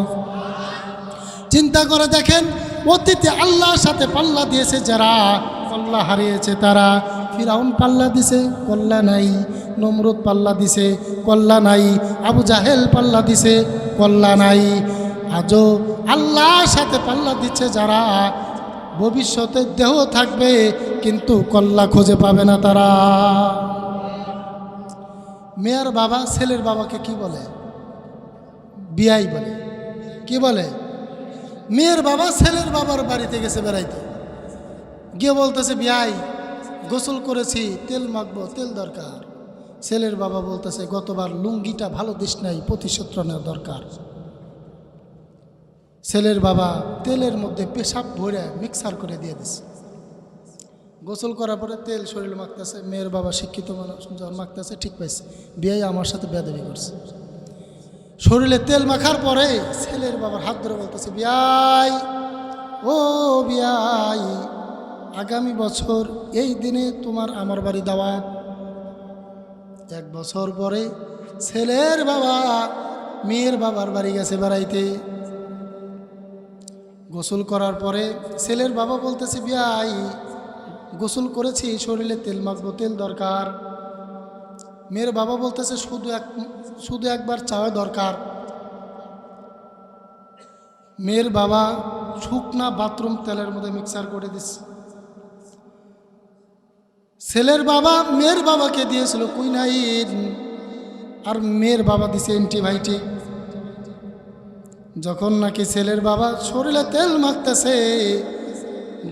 চিন্তা করে দেখেন, অতীতে আল্লাহর সাথে পাল্লা দিয়েছে যারা, কল্লা হারিয়েছে তারা। ফিরাউন পাল্লা দিছে, কল্লা নাই। নমরুদ পাল্লা দিছে, কল্লা নাই। আবু জাহেল পাল্লা দিছে, কল্লা নাই। আজও আল্লাহর সাথে পাল্লা দিচ্ছে যারা, ভবিষ্যতে দেহ থাকবে কিন্তু কল্লা খুঁজে পাবে না তারা। মেয়ের বাবা ছেলের বাবাকে কি বলে? বিয়াই বলে। কি বলে? মেয়ের বাবা ছেলের বাবার বাড়িতে গেছে বেড়াইতে, গিয়ে বলতেছে, বিয়াই গোসল করেছি, তেল মাখবো, তেল দরকার। ছেলের বাবা বলতেছে, গতবার লুঙ্গিটা ভালো দিস নাই, প্রতিশোধ নেওয়া দরকার। ছেলের বাবা তেলের মধ্যে পেশাব ভরে মিক্সার করে দিয়ে দিছে। গোসল করার পরে তেল শরীর মাখতেছে। মেয়ের বাবা শিক্ষিত মানুষ, যখন মাখতেছে ঠিক পাইছে, বিয়াই আমার সাথে বেয়াদবি করছে। শরীরে তেল মাখার পরে ছেলের বাবার হাত ধরে বলতেছে, বিয়াই, ও বিয়াই, আগামী বছর এই দিনে তোমার আমার বাড়ি দাওয়াত। 1 বছর পরে ছেলের বাবা মেয়ের বাবার বাড়ি গেছে বেড়াইতে। গোসল করার পরে ছেলের বাবা বলতেছে, বিয়াই গোসল করেছি, শরীরে তেল মাখবো, তেল দরকার। মেয়ের বাবা বলতেছে, শুধু একবার চাওয়া দরকার। মেয়ের বাবা শুকনা বাথরুম তেলের মধ্যে মিক্সার করে দিচ্ছে। ছেলের বাবা মেয়ের বাবাকে দিয়েছিল কুইনাইন, আর মেয়ের বাবা দিছে অ্যান্টিবায়োটিক। যখন নাকি ছেলের বাবা শরীরে তেল মাখতেছে,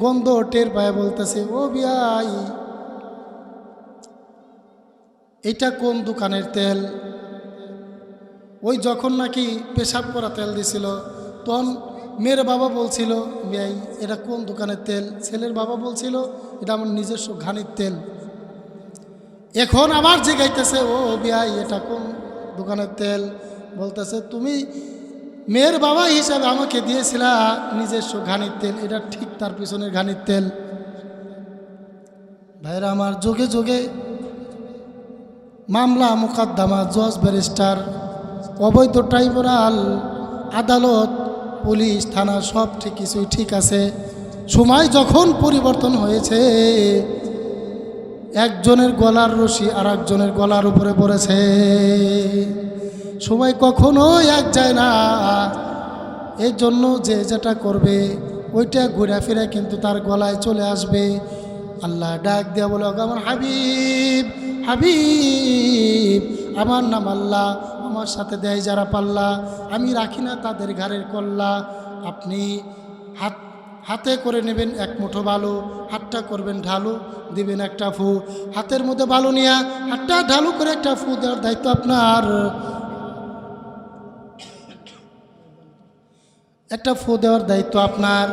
গন্ধ টের পায়, বলতেছে, ও বিয়াই, এটা কোন দোকানের তেল? ওই যখন নাকি পেশাব করা তেল দিছিল, তখন মেয়ের বাবা বলছিল, বিয়াই এটা কোন দোকানের তেল? ছেলের বাবা বলছিল, এটা আমার নিজস্ব ঘানির তেল। এখন আবার জিজ্ঞাইতেছে, ও বিয়াই এটা কোন দোকানের তেল? বলতেছে, তুমি মেয়ের বাবা হিসাবে আমাকে দিয়েছিলা নিজস্ব ঘানির তেল, এটা ঠিক তার পিছনের ঘানির তেল। ভাইরা আমার, যোগে যোগে মামলা মোকদ্দমা, জজ ব্যারিস্টার, অবৈধ ট্রাইব্যুনাল, আদালত, পুলিশ, থানা সব ঠিক কিছুই ঠিক আছে। সময় যখন পরিবর্তন হয়েছে, একজনের গলার রশি আর একজনের গলার উপরে পড়েছে। সময় কখনো এক যায় না। এই জন্য যে যেটা করবে ওইটা ঘুরে ফিরে কিন্তু তার গলায় চলে আসবে। আল্লাহ ডাক দেওয়া বলো, আমার হাবিব, হাবিব, আমার নাম আল্লাহ, আমার সাথে দেয় যারা পাল্লা, আমি রাখি না তাদের ঘাড়ের কল্লা। আপনি হাতে করে নেবেন এক মুঠো বালু, হাতটা করবেন ঢালু, দিবেন একটা ফু। হাতের মধ্যে বালু নিয়ে হাতটা ঢালু করে একটা ফু দেওয়ার দায়িত্ব আপনার। একটা ফু দেওয়ার দায়িত্ব আপনার।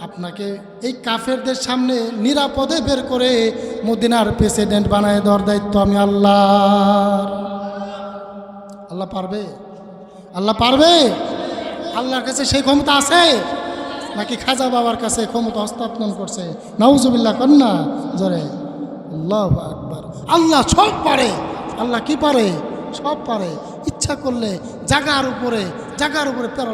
আপনাকে এই কাফেরদের সামনে নিরাপদে বের করে মদিনার প্রেসিডেন্ট বানায় দেওয়ার দায়িত্ব আমি আল্লাহর। আল্লাহ পারবে? আল্লাহ পারবে? আল্লাহর কাছে সেই ক্ষমতা আছে নাকি খাজা বাবার কাছে ক্ষমতা হস্তান্তর করছে? নাউজুবিল্লাহ কন্যা জোরে আল্লাহু আকবার। আল্লাহ সব পারে। আল্লাহ কি পারে? সব পারে। ইচ্ছা করলে জাগার উপরে